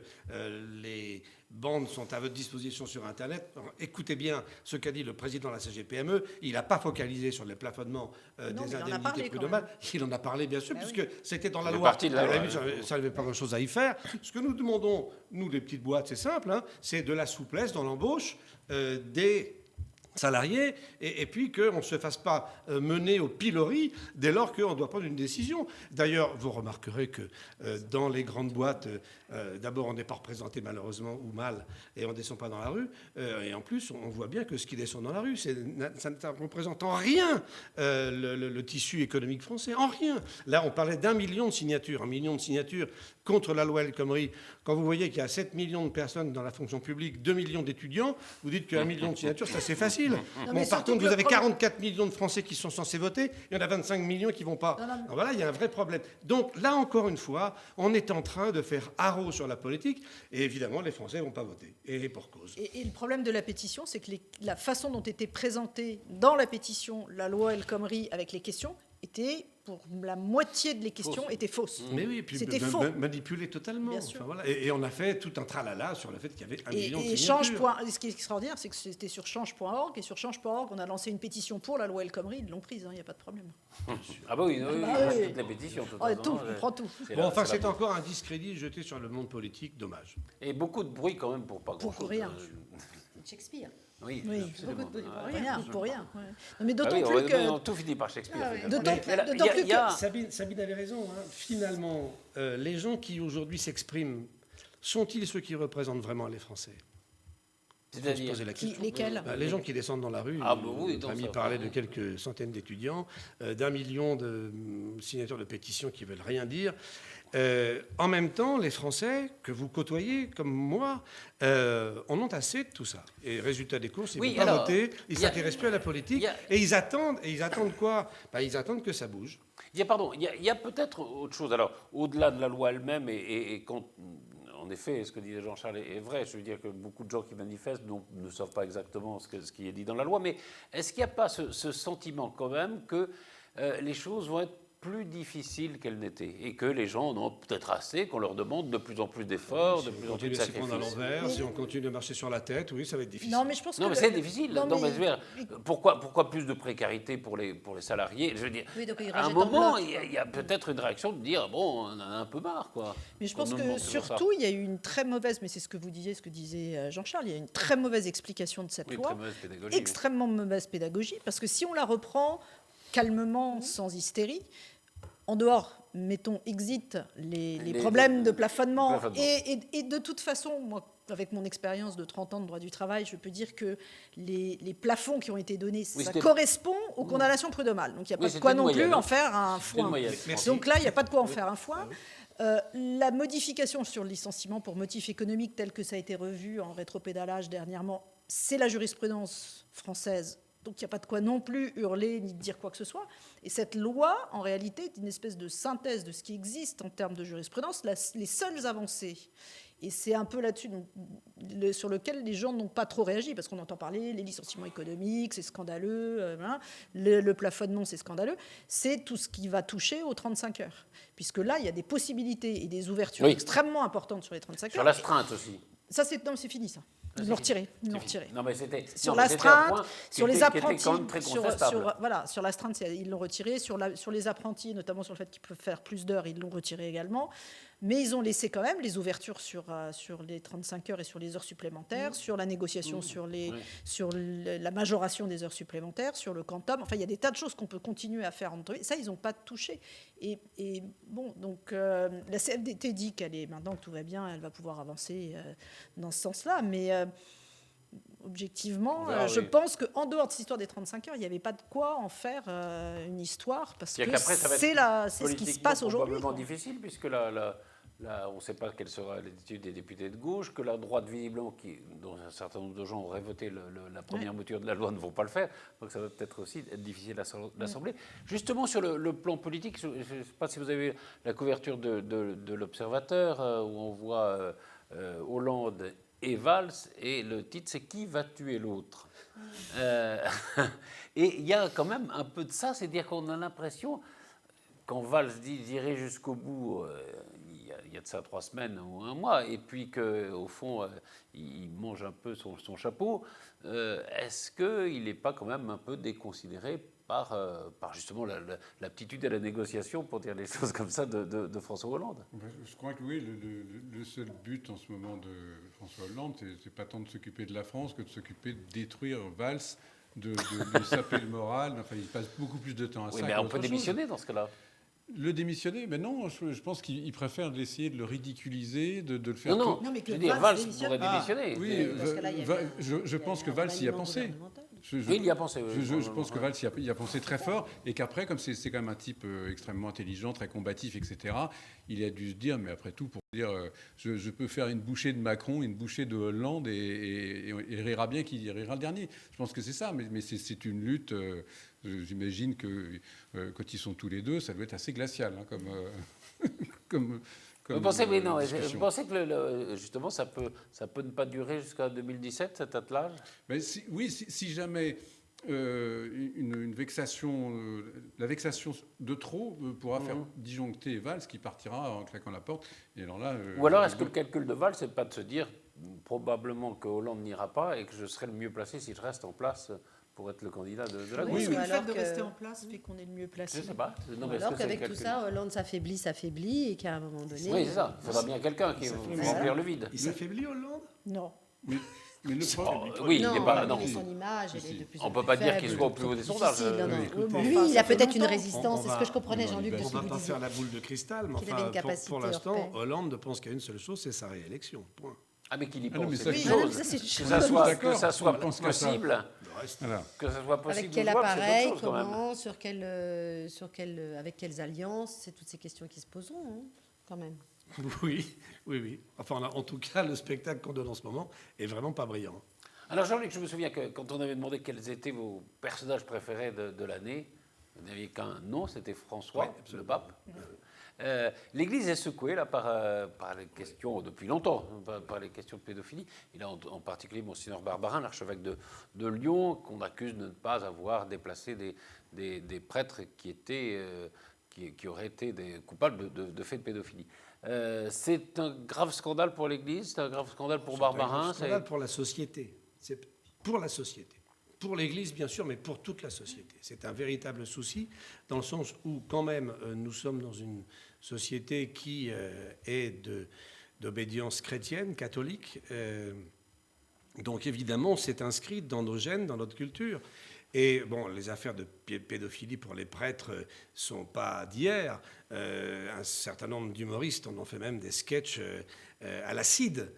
Speaker 5: les bandes sont à votre disposition sur Internet. Écoutez bien ce qu'a dit le président de la CGPME. Il n'a pas focalisé sur les plafonnements des indemnités prud'homales. Il en a parlé, bien sûr, puisque c'était dans la loi. Ça n'avait pas grand-chose à y faire. Ce que nous demandons, nous, les petites boîtes, c'est simple, c'est de la souplesse dans l'embauche des salariés, et puis qu'on ne se fasse pas mener au pilori dès lors qu'on doit prendre une décision. D'ailleurs, vous remarquerez que dans les grandes boîtes, d'abord, on n'est pas représenté malheureusement ou mal, et on ne descend pas dans la rue. Et en plus, on voit bien que ce qui descend dans la rue, ça ne représente en rien le tissu économique français. En rien. Là, on parlait d'1 million de signatures. 1 million de signatures contre la loi El Khomri. Quand vous voyez qu'il y a 7 millions de personnes dans la fonction publique, 2 millions d'étudiants, vous dites qu'1 million de signatures, c'est assez facile. Bon, par contre, vous avez 44 millions de Français qui sont censés voter, il y en a 25 millions qui ne vont pas. Alors voilà, il y a un vrai problème. Donc là, encore une fois, on est en train de faire haro sur la politique, et évidemment, les Français ne vont pas voter, et pour cause.
Speaker 4: Et le problème de la pétition, c'est que la façon dont était présentée dans la pétition la loi El Khomri avec les questions était, pour la moitié de les questions, étaient fausses.
Speaker 5: Mais oui, et puis
Speaker 4: c'était faux.
Speaker 5: Manipulé totalement.
Speaker 4: Bien sûr.
Speaker 5: Enfin, voilà. Et on a fait tout un tralala sur le fait qu'il y avait 1 million de
Speaker 4: signatures. Ce qui est extraordinaire, c'est que c'était sur change.org, et sur change.org, on a lancé une pétition pour la loi El Khomri, ils l'ont prise, il n'y a pas de problème.
Speaker 1: Ah bah oui, toutes les pétitions.
Speaker 4: On prend tout.
Speaker 5: Bon, enfin, c'est encore un discrédit jeté sur le monde politique, dommage.
Speaker 1: Et beaucoup de bruit quand même pour pas grand-chose.
Speaker 4: Pour rien.
Speaker 2: Shakespeare.
Speaker 1: Oui,
Speaker 2: beaucoup de
Speaker 4: pour rien. Mais d'autant plus que...
Speaker 1: tout finit par Shakespeare.
Speaker 4: D'autant plus
Speaker 5: que... Sabine avait raison. Finalement, les gens qui aujourd'hui s'expriment, sont-ils ceux qui représentent vraiment les Français ?
Speaker 1: C'est-à-dire
Speaker 4: lesquels ?
Speaker 5: Les gens qui descendent dans la rue. Ami parlait de quelques centaines d'étudiants, d'1 million de signatures de pétitions qui ne veulent rien dire. En même temps, les Français que vous côtoyez, comme moi, en ont assez de tout ça. Et résultat des courses, ils ne vont pas voter, ils ne s'intéressent plus à la politique, et ils attendent quoi ? Ils attendent que ça bouge.
Speaker 1: Il y a peut-être autre chose. Alors, au-delà de la loi elle-même, et quand... En effet, ce que disait Jean-Charles est vrai. Je veux dire que beaucoup de gens qui manifestent ne savent pas exactement ce qui est dit dans la loi. Mais est-ce qu'il n'y a pas ce sentiment quand même que les choses vont être plus difficile qu'elle n'était et que les gens en ont peut-être assez, qu'on leur demande de plus en plus d'efforts, de plus en plus de sacrifices.
Speaker 5: Si on continue à s'y prendre à l'envers, si on continue à marcher sur la tête, oui, ça va être difficile.
Speaker 4: Non, mais je pense
Speaker 1: Non,
Speaker 4: que
Speaker 1: mais c'est difficile. Non, mais je veux dire, pourquoi plus de précarité pour les salariés? Je veux dire,
Speaker 2: Oui, donc ils
Speaker 1: à un
Speaker 2: rejettent en
Speaker 1: moment,
Speaker 2: bloc,
Speaker 1: il y a peut-être une réaction de dire bon, on en a un peu marre, quoi.
Speaker 4: Mais je
Speaker 1: Qu'on
Speaker 4: pense
Speaker 1: nous
Speaker 4: que
Speaker 1: demande toujours ça.
Speaker 4: surtout, il y a eu une très mauvaise, mais c'est ce que vous disiez, ce que disait Jean-Charles, il y a une très mauvaise explication de cette
Speaker 1: Oui,
Speaker 4: loi,
Speaker 1: très mauvaise pédagogie, oui.
Speaker 4: extrêmement mauvaise pédagogie, parce que si on la reprend calmement, sans hystérie, en dehors, mettons, exit les problèmes de plafonnement. Et de toute façon, moi, avec mon expérience de 30 ans de droit du travail, je peux dire que les plafonds qui ont été donnés, ça correspond aux condamnations prud'homales. Donc il n'y a pas de quoi non plus en faire un foin. Donc là, il n'y a pas de quoi en faire un foin. La modification sur le licenciement pour motif économique, tel que ça a été revu en rétropédalage dernièrement, c'est la jurisprudence française. Donc il n'y a pas de quoi non plus hurler ni dire quoi que ce soit. Et cette loi, en réalité, est une espèce de synthèse de ce qui existe en termes de jurisprudence, les seules avancées. Et c'est un peu là-dessus sur lequel les gens n'ont pas trop réagi, parce qu'on entend parler, les licenciements économiques, c'est scandaleux, le plafonnement, c'est scandaleux. C'est tout ce qui va toucher aux 35 heures. Puisque là, il y a des possibilités et des ouvertures extrêmement importantes sur les 35 heures.
Speaker 1: Sur l'astreinte aussi.
Speaker 4: Ça, c'est fini, ça. Ils l'ont retiré.
Speaker 1: Non, mais c'était
Speaker 4: sur l'astreinte, sur les apprentis, sur l'astreinte, ils l'ont retiré. Sur les apprentis, notamment sur le fait qu'ils peuvent faire plus d'heures, ils l'ont retiré également. Mais ils ont laissé quand même les ouvertures sur les 35 heures et sur les heures supplémentaires, sur la négociation, sur la majoration des heures supplémentaires, sur le quantum. Enfin, il y a des tas de choses qu'on peut continuer à faire. Ça, ils n'ont pas touché. Et bon, donc la CFDT dit qu'elle est, maintenant que tout va bien, elle va pouvoir avancer dans ce sens-là. Mais objectivement, je pense qu'en dehors de cette histoire des 35 heures, il n'y avait pas de quoi en faire une histoire, parce que c'est ce qui se passe aujourd'hui.
Speaker 1: C'est probablement difficile, puisque là, on ne sait pas quelle sera l'attitude des députés de gauche, que la droite, visiblement, dont un certain nombre de gens auraient voté la première mouture de la loi, ne vont pas le faire. Donc ça va peut-être aussi être difficile à l'Assemblée. Justement, sur le plan politique, je ne sais pas si vous avez la couverture de l'Observateur, où on voit Hollande et Valls, et le titre, c'est « Qui va tuer l'autre ?» Et il y a quand même un peu de ça, c'est-à-dire qu'on a l'impression, quand Valls dit « J'irai jusqu'au bout », il y a de ça 3 semaines ou 1 mois, et puis qu'au fond, il mange un peu son chapeau, est-ce qu'il n'est pas quand même un peu déconsidéré par justement l'aptitude à la négociation, pour dire les choses comme ça, de François Hollande?
Speaker 3: Je crois que oui, le seul but en ce moment de François Hollande, c'est pas tant de s'occuper de la France que de s'occuper de détruire Valls, de saper le moral. Enfin, il passe beaucoup plus de temps à ça.
Speaker 1: Oui, mais on peut démissionner dans ce cas-là.
Speaker 3: Le démissionner, mais non, je pense qu'il préfère essayer de le ridiculiser, de le faire...
Speaker 1: Non, mais je veux dire, Valls pourrait démissionner.
Speaker 3: Oui, je pense que Valls y a pensé.
Speaker 1: Oui, il y a pensé.
Speaker 3: Je pense que Valls y a pensé très fort, et qu'après, comme c'est quand même un type extrêmement intelligent, très combatif, etc., il a dû se dire, mais après tout, pour dire, je peux faire une bouchée de Macron, une bouchée de Hollande, et il rira bien qui rira le dernier. Je pense que c'est ça, mais c'est une lutte... J'imagine que quand ils sont tous les deux, ça doit être assez glacial, hein, comme
Speaker 1: vous pensez, oui, non, je pensais que justement ça peut ne pas durer jusqu'à 2017, cet attelage.
Speaker 3: Mais si jamais une vexation, la vexation de trop pourra faire disjoncter Valls, qui partira en claquant la porte. Et alors là,
Speaker 1: ou alors est-ce que le calcul de Valls, c'est pas de se dire probablement que Hollande n'ira pas et que je serai le mieux placé si je reste en place pour être le candidat de la gauche?
Speaker 4: Oui, le fait de rester en place fait qu'on est le mieux placé.
Speaker 1: Je ne sais pas. Non,
Speaker 2: alors qu'avec tout ça, Hollande s'affaiblit, et qu'à un moment donné...
Speaker 1: Oui, c'est ça. Il faudra bien quelqu'un qui va remplir le vide.
Speaker 5: Il s'affaiblit, Hollande?
Speaker 4: Non.
Speaker 3: Mais le problème...
Speaker 1: Oui, il n'est pas...
Speaker 2: Non, son image, elle est de plus en plus
Speaker 1: on ne peut pas dire qu'il soit au plus haut des sondages.
Speaker 2: Lui, il a peut-être une résistance. C'est ce que je comprenais, Jean-Luc, de ce
Speaker 5: On
Speaker 2: qu'il
Speaker 5: ne
Speaker 2: vous
Speaker 5: va pas
Speaker 2: disait.
Speaker 5: faire la boule de cristal, mais enfin, pour l'instant, Hollande ne pense qu'à une seule chose, c'est sa réélection. Point.
Speaker 1: Ah, mais qu'il y pense,
Speaker 3: c'est
Speaker 1: une chose. Que ça soit possible. Que ça soit possible.
Speaker 2: Avec quel appareil, comment, avec quelles alliances, c'est toutes ces questions qui se poseront, hein, quand même.
Speaker 5: Oui. Enfin, en tout cas, le spectacle qu'on donne en ce moment est vraiment pas brillant.
Speaker 1: Alors, Jean-Luc, je me souviens que quand on avait demandé quels étaient vos personnages préférés de l'année, vous n'aviez qu'un nom, c'était François, le pape. L'Église est secouée là, par les questions, depuis longtemps, par les questions de pédophilie. Il a en particulier Monseigneur Barbarin, l'archevêque de Lyon, qu'on accuse de ne pas avoir déplacé des prêtres qui étaient qui auraient été coupables de faits de pédophilie. C'est un grave scandale pour l'Église, c'est un grave scandale pour Barbarin.
Speaker 5: C'est un scandale pour la société. C'est pour la société. Pour l'Église, bien sûr, mais pour toute la société. C'est un véritable souci, dans le sens où, quand même, nous sommes dans une société qui est d'obédience chrétienne, catholique. Donc, évidemment, c'est inscrit dans nos gènes, dans notre culture. Et bon, les affaires de pédophilie pour les prêtres ne sont pas d'hier. Un certain nombre d'humoristes en ont fait même des sketchs à l'acide.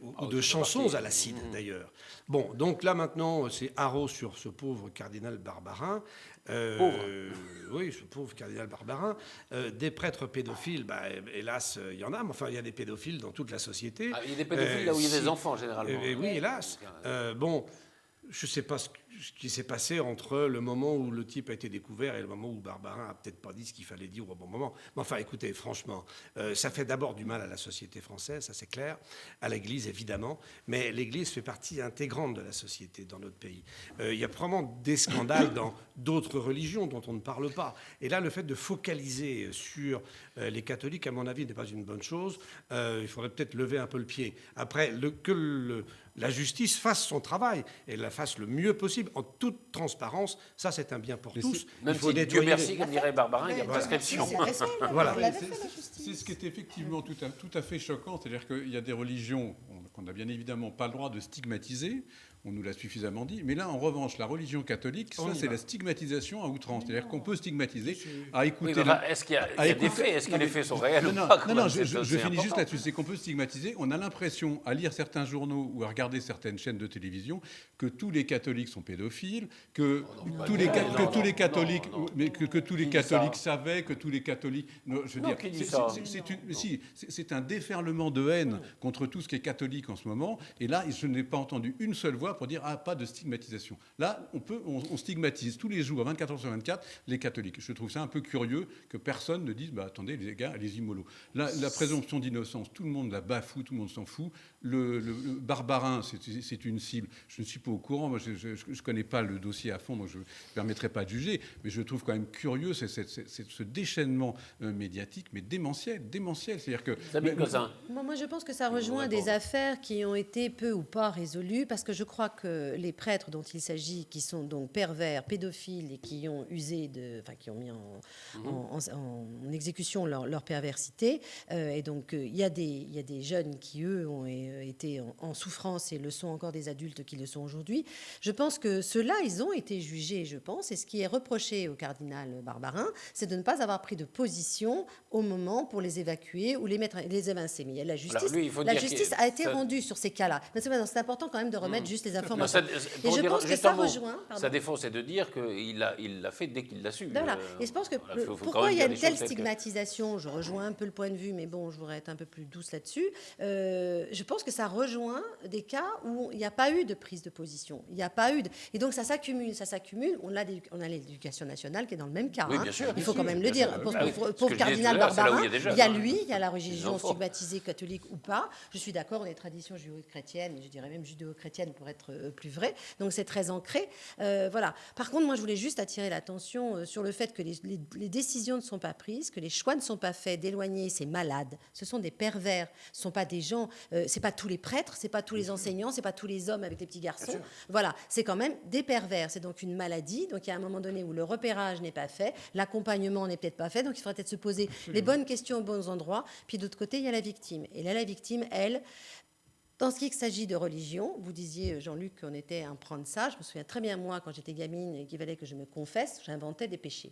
Speaker 5: Ou de chansons à l'acide, d'ailleurs. Bon, donc là, maintenant, c'est haro sur ce pauvre cardinal Barbarin. Oui, ce pauvre cardinal Barbarin. Des prêtres pédophiles, hélas, il y en a, mais enfin, il y a des pédophiles dans toute la société.
Speaker 1: Il y a des pédophiles là où il y a des enfants, généralement.
Speaker 5: Oui, hélas. Bon, je ne sais pas ce qui s'est passé entre le moment où le type a été découvert et le moment où Barbarin n'a peut-être pas dit ce qu'il fallait dire au bon moment. Mais enfin, écoutez, franchement, ça fait d'abord du mal à la société française, ça c'est clair, à l'Église évidemment, mais l'Église fait partie intégrante de la société dans notre pays. Il y a probablement des scandales dans d'autres religions dont on ne parle pas. Et là, le fait de focaliser sur les catholiques, à mon avis, n'est pas une bonne chose. Il faudrait peut-être lever un peu le pied. Après, la justice fasse son travail et la fasse le mieux possible, en toute transparence. Ça, c'est un bien pour tous.
Speaker 1: Même si, Dieu merci, comme dirait Barbarin, il y a prescription.
Speaker 5: Voilà.
Speaker 3: C'est ce qui est effectivement tout à fait choquant. C'est-à-dire qu'il y a des religions qu'on n'a bien évidemment pas le droit de stigmatiser. On nous l'a suffisamment dit. Mais là, en revanche, la religion catholique, ça, c'est la stigmatisation à outrance. C'est-à-dire qu'on peut stigmatiser à écouter...
Speaker 1: Est-ce qu'il y a des faits? Est-ce que les faits sont réels ou pas?
Speaker 3: Non, je finis juste là-dessus. C'est qu'on peut stigmatiser. On a l'impression, à lire certains journaux ou à regarder certaines chaînes de télévision, que tous les catholiques sont pédophiles, que tous les catholiques savaient, que tous les catholiques... Je veux dire, c'est un déferlement de haine contre tout ce qui est catholique en ce moment. Et là, je n'ai pas entendu une seule voix pour dire pas de stigmatisation. Là, on stigmatise tous les jours, 24 heures sur 24, les catholiques. Je trouve ça un peu curieux que personne ne dise attendez, les gars, allez-y mollo. La présomption d'innocence, tout le monde la bafoue, tout le monde s'en fout. Le Barbarin, c'est une cible. Je ne suis pas au courant, moi, je ne connais pas le dossier à fond, donc je ne me permettrai pas de juger, mais je trouve quand même curieux ce déchaînement médiatique, mais démentiel. C'est-à-dire que...
Speaker 2: Moi, je pense que ça rejoint des affaires qui ont été peu ou pas résolues, parce que je crois que les prêtres dont il s'agit, qui sont donc pervers, pédophiles et qui ont qui ont mis en exécution leur perversité, et donc il y a des jeunes qui eux ont été en souffrance et le sont encore, des adultes qui le sont aujourd'hui. Je pense que ceux-là, ils ont été jugés, je pense, et ce qui est reproché au cardinal Barbarin, c'est de ne pas avoir pris de position au moment pour les évacuer ou les évincer. Mais la justice a été rendue sur ces cas-là. Mais c'est important quand même de remettre juste les informations. Et je pense que ça rejoint...
Speaker 1: Sa défense est de dire qu'il l'a fait dès qu'il l'a su.
Speaker 2: Voilà. Et je pense que pourquoi il y a une telle stigmatisation, je rejoins un peu le point de vue, mais bon, je voudrais être un peu plus douce là-dessus. Je pense que ça rejoint des cas où il n'y a pas eu de prise de position. Il n'y a pas eu et donc ça s'accumule. On a l'éducation nationale qui est dans le même cas.
Speaker 1: Oui, bien sûr,
Speaker 2: il faut quand même le dire. Pour cardinal Barbarin, il y a lui, il y a la religion stigmatisée, catholique ou pas. Je suis d'accord, on est tradition judéo-chrétienne, je dirais même judéo-chrétienne pour être plus vrai. Donc c'est très ancré. Voilà. Par contre, moi, je voulais juste attirer l'attention sur le fait que les décisions ne sont pas prises, que les choix ne sont pas faits d'éloigner ces malades. Ce sont des pervers. Ce ne sont pas des gens. C'est pas tous les prêtres, c'est pas tous les enseignants, c'est pas tous les hommes avec les petits garçons. Voilà. C'est quand même des pervers. C'est donc une maladie. Donc il y a un moment donné où le repérage n'est pas fait, l'accompagnement n'est peut-être pas fait. Donc il faudrait peut-être se poser les bonnes questions aux bons endroits. Puis d'autre côté, il y a la victime. Et là, la victime, elle. Dans ce qui s'agit de religion, vous disiez, Jean-Luc, qu'on était un prendre ça. Je me souviens très bien, moi, quand j'étais gamine et qu'il fallait que je me confesse, j'inventais des péchés.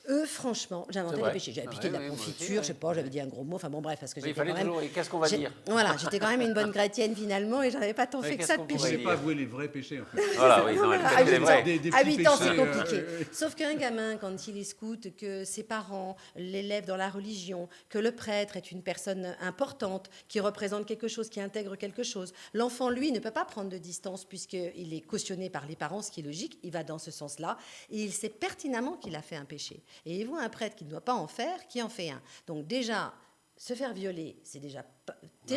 Speaker 2: Eux, franchement, j'inventais des péchés. J'avais piqué de la confiture, je sais pas, j'avais dit un gros mot. Enfin bon, bref, parce que j'étais quand même...
Speaker 1: Et qu'est-ce qu'on va dire?
Speaker 2: Voilà, j'étais quand même une bonne chrétienne finalement, et j'en avais pas tant fait que ça de péché.
Speaker 3: Je ne sais pas avouer les vrais péchés, en fait.
Speaker 1: Voilà, oui, non,
Speaker 2: à 8 ans, c'est compliqué. Sauf qu'un gamin, quand il écoute que ses parents l'élèvent dans la religion, que le prêtre est une personne importante, qui représente quelque chose, qui intègre quelque chose, l'enfant, lui, ne peut pas prendre de distance puisqu'il est cautionné par les parents, ce qui est logique, il va dans ce sens-là, et il sait pertinemment qu'il a fait un péché. Et il voit un prêtre qui ne doit pas en faire, qui en fait un. Donc déjà, se faire violer, c'est déjà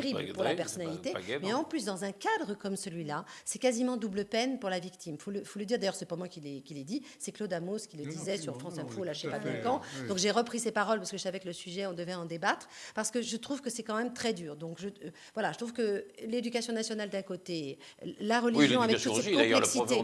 Speaker 2: terrible pour la personnalité, mais en plus, dans un cadre comme celui-là, c'est quasiment double peine pour la victime. Faut le dire, d'ailleurs, c'est pas moi qui l'ai dit, c'est Claude Amos qui le disait sur France Info, là, je sais pas depuis quand. Donc j'ai repris ses paroles parce que je savais que le sujet, on devait en débattre, parce que je trouve que c'est quand même très dur. Donc voilà, je trouve que l'éducation nationale d'un côté, la religion avec toute cette complexité.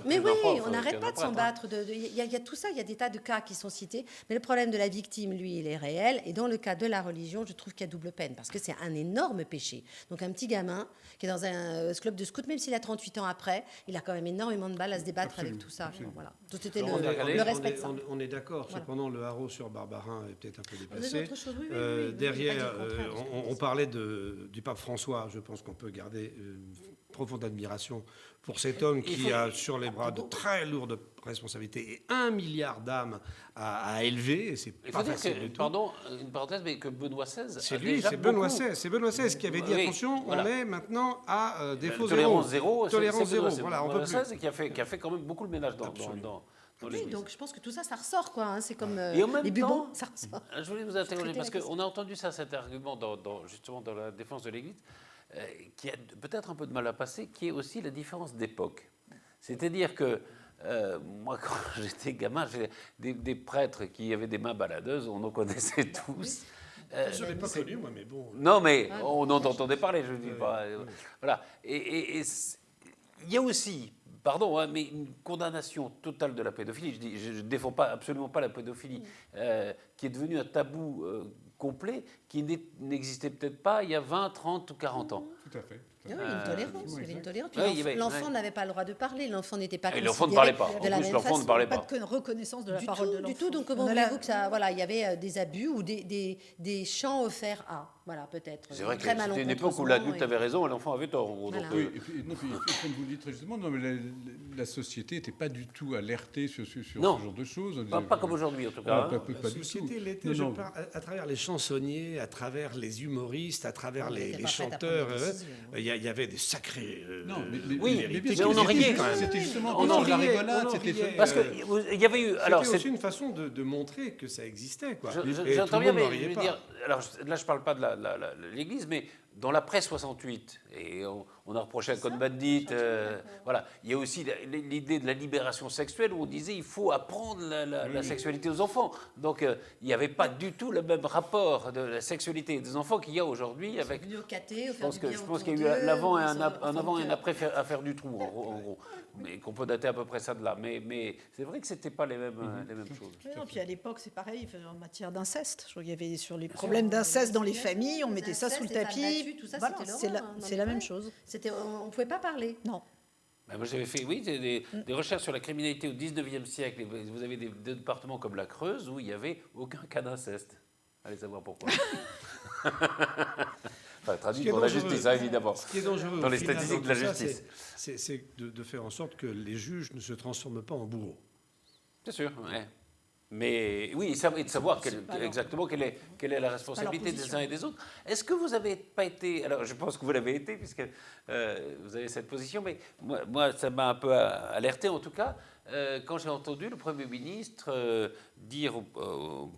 Speaker 2: Mais oui, on n'arrête pas de s'en battre. Il y a tout ça, il y a des tas de cas qui sont cités, mais le problème de la victime, lui, il est réel. Et dans le cas de la religion, je trouve qu'il y a double peine, parce que c'est un énorme péché. Donc un petit gamin qui est dans un club de scout, même s'il a 38 ans après, il a quand même énormément de mal à se débattre avec tout ça. Voilà. Donc c'était le respect de ça.
Speaker 5: On est d'accord. Voilà. Cependant, le haro sur Barbarin est peut-être un peu déplacé. Derrière, on parlait du pape François. Je pense qu'on peut garder une profonde admiration pour cet homme qui a sur les bras de très lourdes responsabilités et 1 milliard d'âmes à élever. Et c'est pas facile du tout.
Speaker 1: Pardon, une parenthèse, mais que Benoît XVI.
Speaker 5: C'est lui, c'est Benoît XVI. C'est Benoît XVI qui avait dit attention, on est maintenant à défaut
Speaker 1: tolérance zéro.
Speaker 5: Tolérance zéro. Voilà, on peut plus.
Speaker 1: Qui a fait quand même beaucoup le ménage dans
Speaker 2: oui, donc je pense que tout ça, ça ressort, quoi. Hein. C'est comme
Speaker 1: et en même
Speaker 2: les bubons, ça ressort.
Speaker 1: Je voulais vous interroger, parce qu'on a entendu ça, cet argument, justement dans la défense de l'Église, qui a peut-être un peu de mal à passer, qui est aussi la différence d'époque. C'est-à-dire que moi, quand j'étais gamin, j'ai des prêtres qui avaient des mains baladeuses, on en connaissait tous.
Speaker 5: Je ne l'ai pas connu, moi, mais bon.
Speaker 1: Non, mais on en entendait parler, je ne dis pas. Voilà. Et il y a aussi... Pardon, hein, mais une condamnation totale de la pédophilie. Je ne défends absolument pas la pédophilie, qui est devenue un tabou complet, qui n'existait peut-être pas il y a 20, 30 ou 40 ans.
Speaker 3: Tout à fait.
Speaker 2: Il y avait une tolérance. Il y avait une tolérance. L'enfant n'avait pas le droit de parler. L'enfant n'était pas considéré
Speaker 1: l'enfant ne parlait pas.
Speaker 2: De la même façon.
Speaker 1: Ne parlait pas.
Speaker 4: Pas de reconnaissance de la parole de l'enfant.
Speaker 2: Du tout. Donc comment voulez-vous que ça... Voilà, il y avait des abus ou des chants offerts à... Voilà, peut-être.
Speaker 1: C'est vrai que c'était une époque où l'adulte avait raison et l'enfant avait tort. En gros.
Speaker 2: Voilà.
Speaker 1: Donc,
Speaker 3: et puis, comme vous le dites très justement, non, mais la société n'était pas du tout alertée sur ce genre de choses.
Speaker 1: Pas comme aujourd'hui, en tout cas.
Speaker 5: La société l'était, à travers les chansonniers, à travers les humoristes, à travers les chanteurs. Il y avait des sacrés...
Speaker 1: mais on en riait quand même.
Speaker 3: C'était justement on la rigolade.
Speaker 1: Parce qu'il y avait eu...
Speaker 5: C'était aussi une façon de montrer que ça existait.
Speaker 1: J'entends bien, mais je veux dire... Alors là, je ne parle pas de l'Église, mais dans l'après 68, et on a reproché à Cohn-Bendit, voilà, il y a aussi l'idée de la libération sexuelle où on disait il faut apprendre la sexualité aux enfants. Donc il n'y avait pas du tout le même rapport de la sexualité des enfants qu'il y a aujourd'hui. Avec, je pense qu'il y a eu l'avant et un avant et un après à faire du trou, en gros. Mais qu'on peut dater à peu près ça de là. Mais c'est vrai que ce n'était pas les mêmes choses.
Speaker 4: Non, puis à l'époque, c'est pareil, en matière d'inceste. Il y avait sur les problèmes d'inceste dans les familles, on mettait ça sous le tapis.
Speaker 2: Tout ça,
Speaker 4: voilà, c'est la même chose.
Speaker 2: On ne pouvait pas parler.
Speaker 4: Non.
Speaker 1: Moi, j'avais fait des recherches sur la criminalité au 19e siècle. Et vous avez des départements comme la Creuse où il n'y avait aucun cas d'inceste. Allez savoir pourquoi. Enfin, traduit pour la justice, évidemment.
Speaker 5: Ce qui est dangereux
Speaker 1: dans les statistiques de la justice.
Speaker 5: C'est de faire en sorte que les juges ne se transforment pas en bourreaux.
Speaker 1: C'est sûr, ouais. Mais oui, et de savoir exactement quelle est la responsabilité des uns et des autres. Est-ce que vous n'avez pas été... Alors, je pense que vous l'avez été, puisque vous avez cette position, mais moi ça m'a un peu alerté, en tout cas, quand j'ai entendu le Premier ministre dire au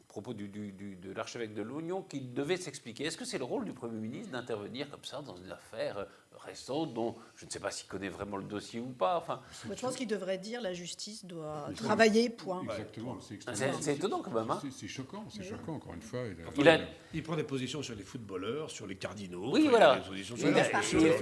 Speaker 1: propos de l'archevêque de Lougnon qu'il devait s'expliquer. Est-ce que c'est le rôle du Premier ministre d'intervenir comme ça dans une affaire récente dont je ne sais pas s'il connaît vraiment le dossier ou pas. Enfin,
Speaker 4: je pense qu'il devrait dire la justice doit travailler, point.
Speaker 3: Exactement.
Speaker 1: C'est étonnant quand même. Hein.
Speaker 3: C'est choquant, encore une fois.
Speaker 5: Il prend des positions sur les footballeurs, sur les cardinaux.
Speaker 1: Oui, voilà.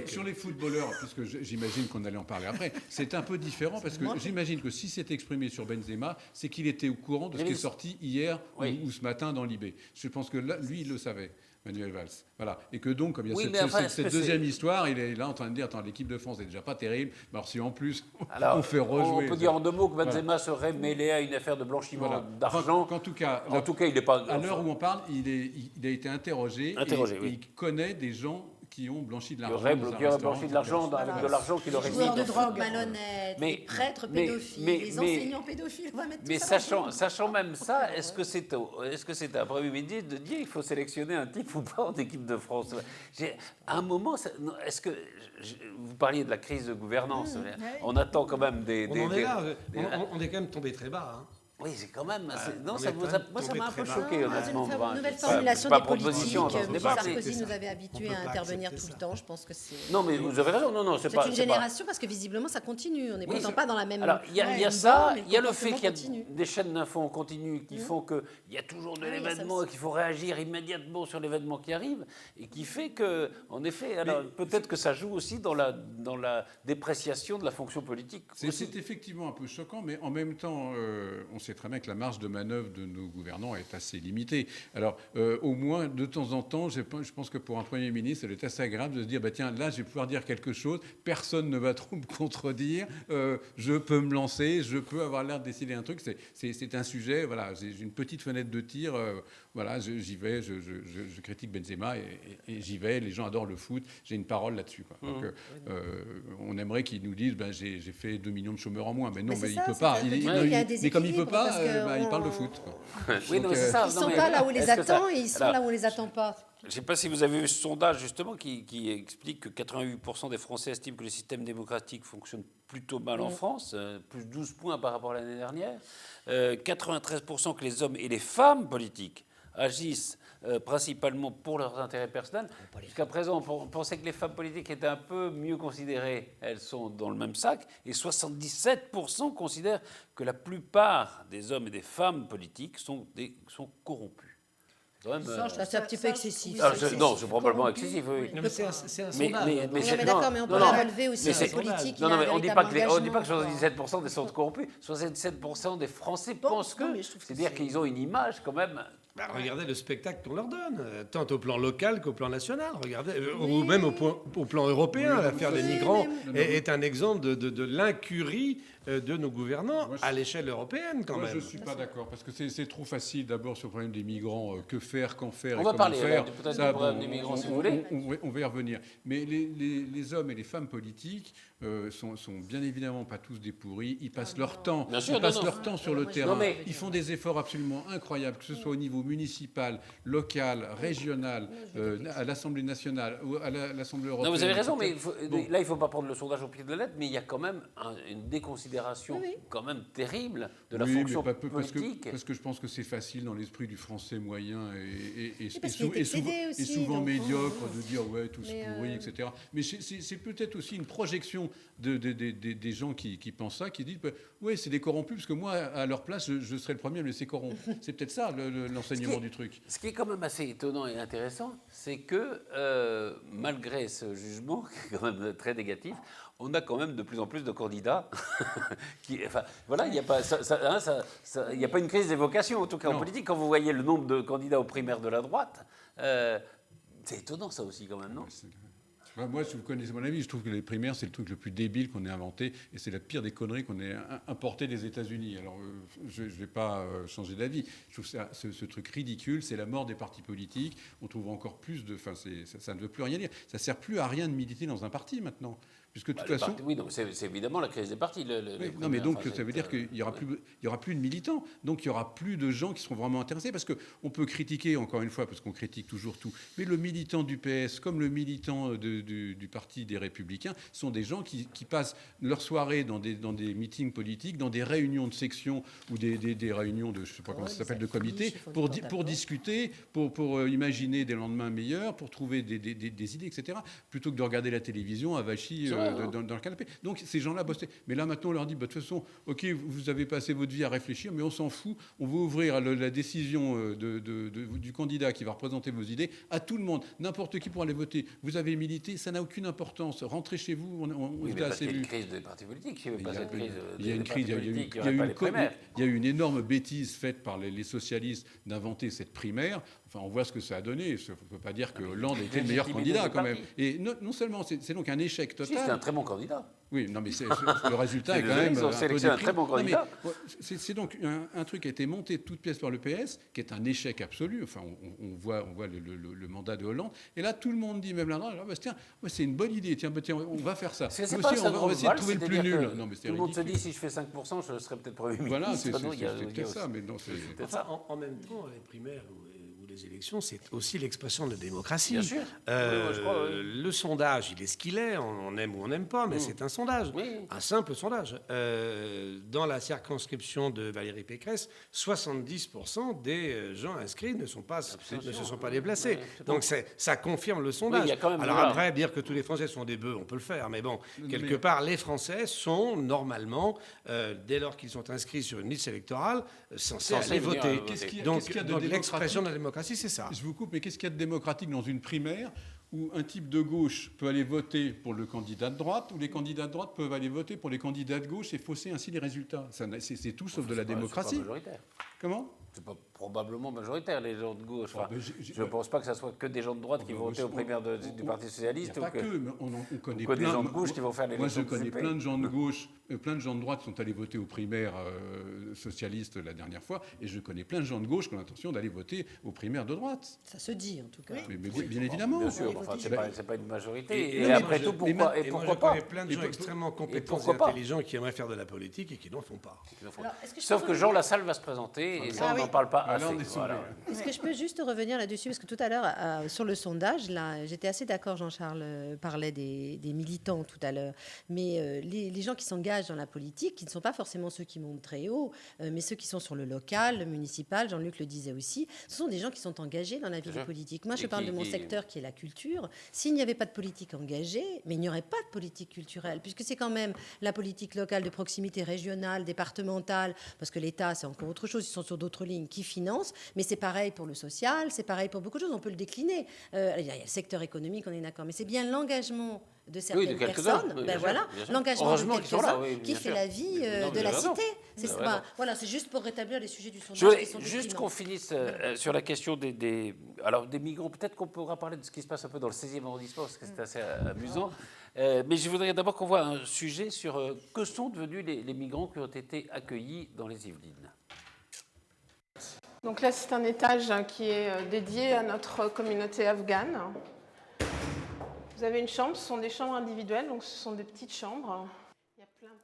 Speaker 3: Sur les footballeurs, puisque j'imagine qu'on allait en parler après, c'est un peu différent parce que j'imagine que si c'est exprimé sur Benzema, c'est qu'il était au courant de ce qui est sorti hier ou ce matin dans l'IB. Je pense que là, lui, il le savait. Manuel Valls. Voilà. Et que donc, comme il y a cette deuxième histoire, il est là en train de dire attends, l'équipe de France n'est déjà pas terrible, mais alors si en plus on fait rejouer.
Speaker 1: On peut dire en deux mots que Benzema serait mêlé à une affaire de blanchiment d'argent.
Speaker 3: En tout cas,
Speaker 1: il n'est pas.
Speaker 3: À l'heure où on parle, il a été interrogé et il connaît des gens qui ont blanchi de l'argent.
Speaker 1: Qui auraient blanchi de l'argent avec de l'argent qu'il aurait mis.
Speaker 2: Les joueurs de drogue malhonnêtes, les prêtres pédophiles, les enseignants pédophiles.
Speaker 1: Mais sachant même ça, est-ce que c'est un Premier ministre de dire qu'il faut sélectionner un type ou pas en équipe de France? À un moment, est-ce que vous parliez de la crise de gouvernance? On attend quand même des.
Speaker 5: On en est là. On est quand même tombé très bas.
Speaker 1: Oui, c'est quand même. Non,
Speaker 5: on
Speaker 1: ça
Speaker 5: est
Speaker 1: moi, ça m'a un peu
Speaker 5: tombé
Speaker 1: choqué,
Speaker 5: très
Speaker 1: honnêtement.
Speaker 2: Une nouvelle
Speaker 1: Pas-
Speaker 2: formulation
Speaker 1: pas
Speaker 2: des
Speaker 1: proposition
Speaker 2: politiques.
Speaker 1: dans ce
Speaker 2: M.
Speaker 1: débat.
Speaker 2: Sarkozy nous avait habitués
Speaker 5: on peut
Speaker 2: à
Speaker 5: pas
Speaker 2: intervenir
Speaker 5: accepter
Speaker 2: tout le
Speaker 5: ça.
Speaker 2: temps. Je pense que c'est.
Speaker 1: Non, mais vous avez raison. Non, c'est
Speaker 2: C'est
Speaker 1: pas.
Speaker 2: une
Speaker 1: c'est pas-
Speaker 2: génération parce que visiblement ça continue. On n'est
Speaker 1: Oui,
Speaker 2: pourtant pas dans la même.
Speaker 1: Alors, il y a
Speaker 2: même
Speaker 1: ça,
Speaker 2: bande, mais
Speaker 1: il y a le fait
Speaker 2: comportement
Speaker 1: qu'il y a
Speaker 2: continue.
Speaker 1: des chaînes d'infos en continu qui font qu'il y a toujours de
Speaker 2: Ah oui, il y a ça
Speaker 1: l'événement
Speaker 2: aussi.
Speaker 1: et qu'il faut réagir immédiatement sur l'événement qui arrive, et qui fait que, en effet, alors peut-être que ça joue aussi dans la dépréciation de la fonction politique.
Speaker 3: C'est effectivement un peu choquant, mais en même temps, on sait très bien que la marge de manœuvre de nos gouvernants est assez limitée. Alors, au moins, de temps en temps, je pense que pour un Premier ministre, c'est assez agréable de se dire, bah, tiens, là, je vais pouvoir dire quelque chose, personne ne va trop me contredire, je peux me lancer, je peux avoir l'air de décider un truc. C'est un sujet, voilà, j'ai une petite fenêtre de tir, voilà, j'y vais, je critique Benzema et j'y vais, les gens adorent le foot, j'ai une parole là-dessus. Donc, on aimerait qu'ils nous disent, ben, j'ai fait 2 millions de chômeurs en moins, mais non, mais il ne peut pas. Mais comme il ne peut pas, il parle de foot.
Speaker 1: Oui, non, c'est ça.
Speaker 2: Ils ne sont pas là où on les attend et ils sont là où on ne les attend pas.
Speaker 1: Je ne sais pas si vous avez vu ce sondage justement qui explique que 88% des Français estiment que le système démocratique fonctionne plutôt mal en France, plus 12 points par rapport à l'année dernière. 93% que les hommes et les femmes politiques agissent principalement pour leurs intérêts personnels. Jusqu'à présent, on pensait que les femmes politiques étaient un peu mieux considérées. Elles sont dans le même sac. Et 77% considèrent que la plupart des hommes et des femmes politiques sont corrompus. Même,
Speaker 2: c'est un petit peu excessif.
Speaker 1: Non, c'est probablement excessif, oui.
Speaker 5: Non, mais c'est un sondage.
Speaker 2: Mais d'accord, mais on peut relever aussi les politiques.
Speaker 1: Non, mais on ne dit pas que 77% sont corrompus. 67% des Français pensent que. C'est-à-dire qu'ils ont une image quand même.
Speaker 5: Regardez le spectacle qu'on leur donne, tant au plan local qu'au plan national. Regardez, ou même au plan européen. L'affaire des migrants est un exemple de l'incurie de nos gouvernants à l'échelle européenne, quand même.
Speaker 3: Je ne suis pas d'accord, parce que c'est trop facile d'abord sur le problème des migrants. Que faire, quand faire,
Speaker 1: on
Speaker 3: et
Speaker 1: va
Speaker 3: comment
Speaker 1: parler
Speaker 3: faire.
Speaker 1: peut-être du problème des migrants, si vous voulez.
Speaker 3: On va y revenir. Mais les hommes et les femmes politiques sont bien évidemment pas tous des pourris. Ils passent leur temps, leur temps sur le terrain. Ils font des efforts absolument incroyables, que ce soit au niveau municipal, local, régional, à l'Assemblée nationale, à l'Assemblée européenne.
Speaker 1: Non, vous avez raison, mais là, il ne faut pas prendre le sondage au pied de la lettre, mais il y a quand même une déconsidération quand même terrible de la fonction politique.
Speaker 3: Parce que je pense que c'est facile dans l'esprit du français moyen et souvent médiocre de dire ouais, tous pourris, etc. Mais c'est peut-être aussi une projection des gens qui pensent ça, qui disent ouais, c'est des corrompus, parce que moi, à leur place, je serais le premier à me laisser corrompre. C'est peut-être ça l'enseignement du truc.
Speaker 1: Ce qui est quand même assez étonnant et intéressant, c'est que malgré ce jugement, qui est quand même très négatif, on a quand même de plus en plus de candidats. Voilà, il n'y a pas, il y a pas une crise des vocations, en tout cas en politique. Quand vous voyez le nombre de candidats aux primaires de la droite, c'est étonnant ça aussi quand même, non ?
Speaker 3: Moi, si vous connaissez mon avis, je trouve que les primaires, c'est le truc le plus débile qu'on ait inventé et c'est la pire des conneries qu'on ait importé des États-Unis. Alors, je ne vais pas changer d'avis. Je trouve ce truc ridicule, c'est la mort des partis politiques. On trouve encore plus de... Enfin, ça ne veut plus rien dire. Ça ne sert plus à rien de militer dans un parti maintenant. Puisque de toute façon...
Speaker 1: Oui, c'est évidemment la crise des partis.
Speaker 3: Non, mais donc, ça veut dire qu'il n'y aura plus de militants. Donc, il n'y aura plus de gens qui seront vraiment intéressés. Parce qu'on peut critiquer, encore une fois, parce qu'on critique toujours tout. Mais le militant du PS, comme le militant du Parti des Républicains, sont des gens qui passent leur soirée dans des meetings politiques, dans des réunions de section ou des réunions de, je ne sais pas comment ça s'appelle, de comité, pour discuter, pour imaginer des lendemains meilleurs, pour trouver des idées, etc. Plutôt que de regarder la télévision à Vachy dans le canapé. Donc ces gens-là bossaient. Mais là maintenant on leur dit, de toute façon, ok, vous avez passé votre vie à réfléchir, mais on s'en fout. On veut ouvrir la décision du candidat qui va représenter vos idées à tout le monde. N'importe qui pourra aller voter. Vous avez milité, ça n'a aucune importance. Rentrez chez vous.
Speaker 1: Oui, mais parce qu'il y a une crise des partis politiques.
Speaker 3: Il y a une crise. Il y a eu une énorme bêtise faite par les socialistes d'inventer cette primaire. Enfin, on voit ce que ça a donné. On ne peut pas dire que Hollande a été le meilleur candidat quand même. Et non seulement, c'est donc un échec total.
Speaker 1: C'est un très bon candidat.
Speaker 3: Oui, non, mais le résultat est quand même
Speaker 1: un très bon candidat.
Speaker 3: C'est donc un truc qui a été monté de toutes pièces par le PS, qui est un échec absolu. Enfin, on voit le mandat de Hollande. Et là, tout le monde dit, même là, tiens, c'est une bonne idée. Tiens, on va faire ça.
Speaker 1: On
Speaker 3: va essayer de trouver le plus nul.
Speaker 1: Non, mais tout le monde se dit, si je fais 5%, je serais peut-être Premier ministre.
Speaker 3: Voilà, c'est peut-être ça. Mais non,
Speaker 5: en même temps, les primaires ou les les élections, c'est aussi l'expression de la démocratie.
Speaker 1: Bien sûr. Je crois, oui.
Speaker 5: Le sondage, il est ce qu'il est, on aime ou on n'aime pas, mais c'est un sondage, un simple sondage. Dans la circonscription de Valérie Pécresse, 70% des gens inscrits ne se sont pas déplacés. Donc ça confirme le sondage.
Speaker 1: Oui,
Speaker 5: alors après, dire que tous les Français sont des bœufs, on peut le faire, mais bon, quelque part, les Français sont normalement, dès lors qu'ils sont inscrits sur une liste électorale, censés aller voter. Donc l'expression de la démocratie, c'est ça.
Speaker 3: Je vous coupe, mais qu'est-ce qu'il y a de démocratique dans une primaire où un type de gauche peut aller voter pour le candidat de droite, où les candidats de droite peuvent aller voter pour les candidats de gauche et fausser ainsi les résultats? C'est tout sauf de la démocratie.
Speaker 1: C'est pas majoritaire.
Speaker 3: Comment?
Speaker 1: C'est pas probablement majoritaire, les gens de gauche. Enfin, je ne pense pas que ce soit que des gens de droite qui vont voter aux primaires du Parti Socialiste.
Speaker 3: Il n'y a pas que, mais on connaît
Speaker 1: des gens de gauche qui vont faire les élections.
Speaker 3: Moi, je connais plein de gens de gauche, plein de gens de droite qui sont allés voter aux primaires socialistes la dernière fois, et je connais plein de gens de gauche qui ont l'intention d'aller voter aux primaires de droite.
Speaker 2: Ça se dit, en tout cas.
Speaker 3: Mais bien évidemment.
Speaker 1: Bien sûr, enfin, c'est pas une majorité.
Speaker 5: Et
Speaker 1: après tout, pourquoi pas?
Speaker 5: Et moi, je connais plein de gens extrêmement compétents et intelligents qui aimeraient faire de la politique et qui n'en font pas.
Speaker 1: Sauf que Jean Lassalle va se présenter, et ça, on n'en parle pas assez.
Speaker 2: Voilà. Est-ce que je peux juste revenir là-dessus? Parce que tout à l'heure, sur le sondage, là, j'étais assez d'accord, Jean-Charles parlait des militants tout à l'heure, mais les gens qui s'engagent dans la politique, qui ne sont pas forcément ceux qui montent très haut, mais ceux qui sont sur le local, le municipal, Jean-Luc le disait aussi, ce sont des gens qui sont engagés dans la vie politique. Moi, je parle de mon secteur qui est la culture. S'il n'y avait pas de politique engagée, mais il n'y aurait pas de politique culturelle, puisque c'est quand même la politique locale de proximité, régionale, départementale, parce que l'État, c'est encore autre chose, ils sont sur d'autres lignes, qui financent. Mais c'est pareil pour le social, c'est pareil pour beaucoup de choses, on peut le décliner. Il y a le secteur économique, on est d'accord, mais c'est bien l'engagement de certaines personnes, l'engagement de quelques-uns qui fait la vie de la cité. C'est juste pour rétablir les sujets du sondage.
Speaker 1: Je voulais juste qu'on finisse sur la question des migrants. Peut-être qu'on pourra parler de ce qui se passe un peu dans le 16e arrondissement, parce que c'est assez amusant. Mais je voudrais d'abord qu'on voit un sujet sur que sont devenus les migrants qui ont été accueillis dans les Yvelines.
Speaker 12: Donc là, c'est un étage qui est dédié à notre communauté afghane. Vous avez une chambre, ce sont des chambres individuelles, donc ce sont des petites chambres.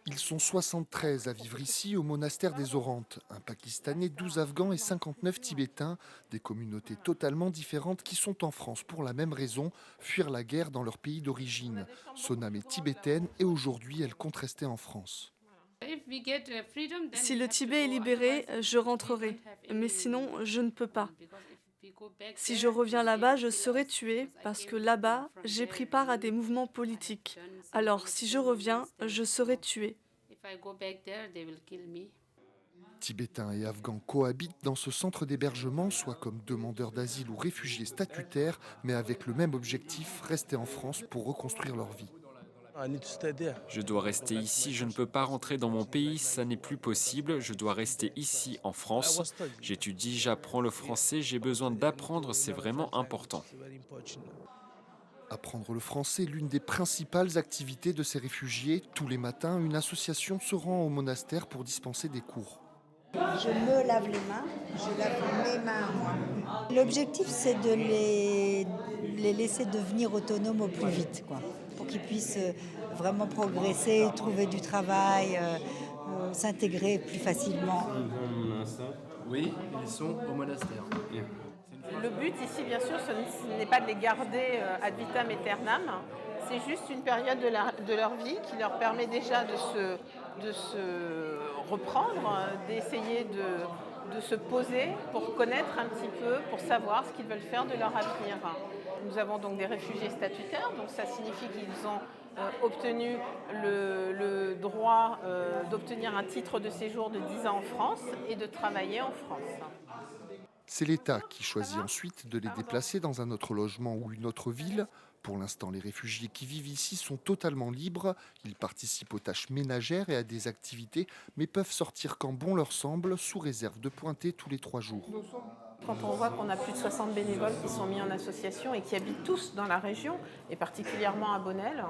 Speaker 13: Ils sont 73 à vivre ici au monastère des Orantes. Un Pakistanais, 12 Afghans et 59 Tibétains, des communautés totalement différentes qui sont en France pour la même raison, fuir la guerre dans leur pays d'origine. Sonam est tibétaine et aujourd'hui elle compte rester en France.
Speaker 14: Si le Tibet est libéré, je rentrerai, mais sinon, je ne peux pas. Si je reviens là-bas, je serai tuée parce que là-bas, j'ai pris part à des mouvements politiques. Alors, si je reviens, je serai tuée.
Speaker 13: Tibétains et Afghans cohabitent dans ce centre d'hébergement, soit comme demandeurs d'asile ou réfugiés statutaires, mais avec le même objectif, rester en France pour reconstruire leur vie.
Speaker 15: Je dois rester ici, je ne peux pas rentrer dans mon pays, ça n'est plus possible, je dois rester ici en France. J'étudie, j'apprends le français, j'ai besoin d'apprendre, c'est vraiment important.
Speaker 13: Apprendre le français, l'une des principales activités de ces réfugiés. Tous les matins, une association se rend au monastère pour dispenser des cours.
Speaker 16: Je me lave les mains, je lave mes mains à moi. L'objectif, c'est de les laisser devenir autonomes au plus vite, quoi, pour qu'ils puissent vraiment progresser, trouver du travail, s'intégrer plus facilement.
Speaker 17: Oui, ils sont au monastère.
Speaker 12: Le but ici, bien sûr, ce n'est pas de les garder ad vitam aeternam. C'est juste une période de leur vie qui leur permet déjà de se reprendre, d'essayer de se poser pour connaître un petit peu, pour savoir ce qu'ils veulent faire de leur avenir. Nous avons donc des réfugiés statutaires, donc ça signifie qu'ils ont obtenu le droit d'obtenir un titre de séjour de 10 ans en France et de travailler en France.
Speaker 13: C'est l'État qui choisit ensuite de les déplacer dans un autre logement ou une autre ville. Pour l'instant, les réfugiés qui vivent ici sont totalement libres. Ils participent aux tâches ménagères et à des activités, mais peuvent sortir quand bon leur semble, sous réserve de pointer tous les 3 jours.
Speaker 12: Quand on voit qu'on a plus de 60 bénévoles qui sont mis en association et qui habitent tous dans la région, et particulièrement à Bonnel,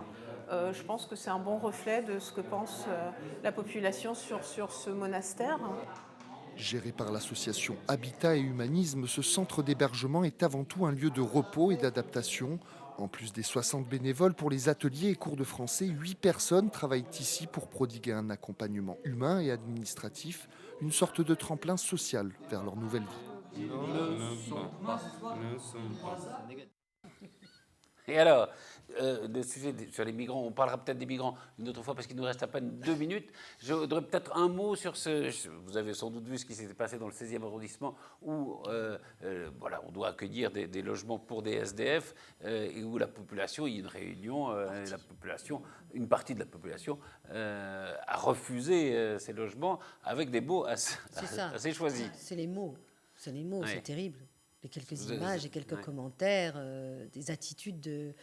Speaker 12: je pense que c'est un bon reflet de ce que pense la population sur ce monastère.
Speaker 13: Géré par l'association Habitat et Humanisme, ce centre d'hébergement est avant tout un lieu de repos et d'adaptation. En plus des 60 bénévoles pour les ateliers et cours de français, 8 personnes travaillent ici pour prodiguer un accompagnement humain et administratif, une sorte de tremplin social vers leur nouvelle vie.
Speaker 1: Et alors, le sujet sur les migrants, on parlera peut-être des migrants une autre fois parce qu'il nous reste à peine 2 minutes. Je voudrais peut-être un mot sur vous avez sans doute vu ce qui s'était passé dans le 16e arrondissement où voilà, on doit accueillir des logements pour des SDF et où la population, il y a une réunion, une partie de la population a refusé ces logements avec des mots assez choisis.
Speaker 2: C'est les mots, oui. C'est terrible. Et quelques images et quelques
Speaker 1: ouais.
Speaker 2: commentaires, des attitudes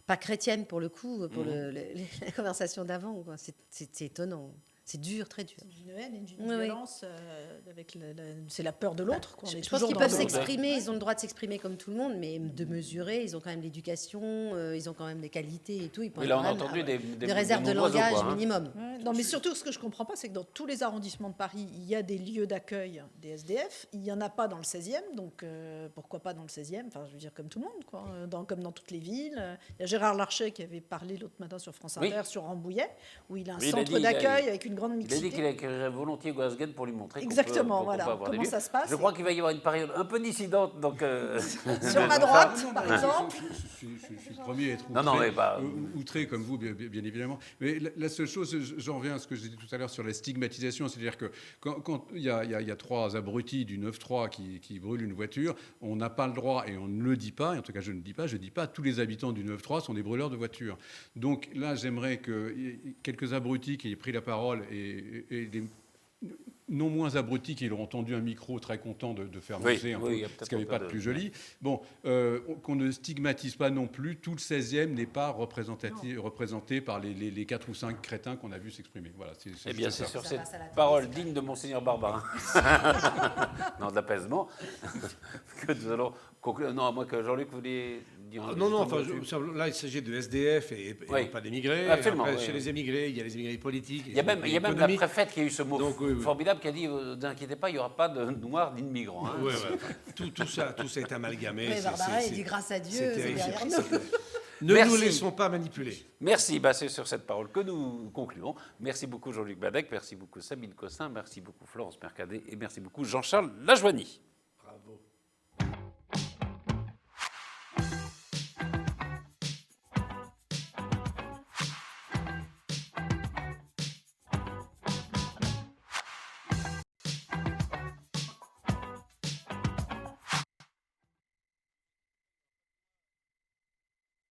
Speaker 2: pas chrétiennes pour le coup, pour la conversation d'avant. C'est étonnant. C'est dur, très dur.
Speaker 4: C'est une haine et une violence. C'est la peur de l'autre.
Speaker 2: Je pense qu'ils peuvent s'exprimer, ils ont le droit de s'exprimer comme tout le monde, mais de mesurer, ils ont quand même l'éducation, ils ont quand même des qualités et tout. Ils
Speaker 1: là, on a entendu des
Speaker 2: réserves de langage minimum.
Speaker 4: Ouais, non, mais surtout, ce que je ne comprends pas, c'est que dans tous les arrondissements de Paris, il y a des lieux d'accueil des SDF. Il n'y en a pas dans le 16e, donc pourquoi pas dans le 16e? Enfin, je veux dire, comme tout le monde, quoi. Comme dans toutes les villes. Il y a Gérard Larcher qui avait parlé l'autre matin sur France Inter, sur Rambouillet, où il a un centre d'accueil avec une grande mixité.
Speaker 1: Il a dit qu'il accueillerait volontiers Glasgow pour lui montrer.
Speaker 4: Exactement, voilà. Comment ça se passe.
Speaker 1: Je crois qu'il va y avoir une période un peu dissidente. Donc,
Speaker 4: sur ma droite, par exemple.
Speaker 3: Je suis le premier à être outré comme vous, bien évidemment. Mais la seule chose, j'en reviens à ce que je disais tout à l'heure sur la stigmatisation. C'est-à-dire que quand il y a 3 abrutis du 9-3 qui brûlent une voiture, on n'a pas le droit, et on ne le dit pas, et en tout cas je ne dis pas, tous les habitants du 9-3 sont des brûleurs de voitures. Donc là, j'aimerais que quelques abrutis qui aient pris la parole et des non moins abrutis qui ont entendu un micro très content de faire bosser un peu, ce qu'il n'y avait pas de plus joli. Bon, qu'on ne stigmatise pas non plus, tout le 16e n'est pas représenté par les 4 ou 5 crétins qu'on a vus s'exprimer. Voilà,
Speaker 1: eh bien, c'est sur cette parole digne de Monseigneur Barbarin, non, d'apaisement, que nous allons conclure. Non, à moins que Jean-Luc voulait dire...
Speaker 5: Non, enfin, là, il s'agit de SDF et pas d'émigrés.
Speaker 1: Absolument.
Speaker 5: Après, chez les émigrés, il y a les émigrés politiques.
Speaker 1: Il y a même la préfète qui a eu ce mot formidable qui a dit ne vous inquiétez pas, il n'y aura pas de noirs ni de migrants. Hein.
Speaker 5: Tout ça est amalgamé.
Speaker 2: Mais Barbarin, il dit grâce à Dieu, c'est derrière nous.
Speaker 5: Ne nous laissons pas manipuler.
Speaker 1: Merci, c'est sur cette parole que nous concluons. Merci beaucoup Jean-Luc Badec, merci beaucoup Sabine Cossin, merci beaucoup Florence Mercadet et merci beaucoup Jean-Charles Lajoigny.
Speaker 5: Bravo.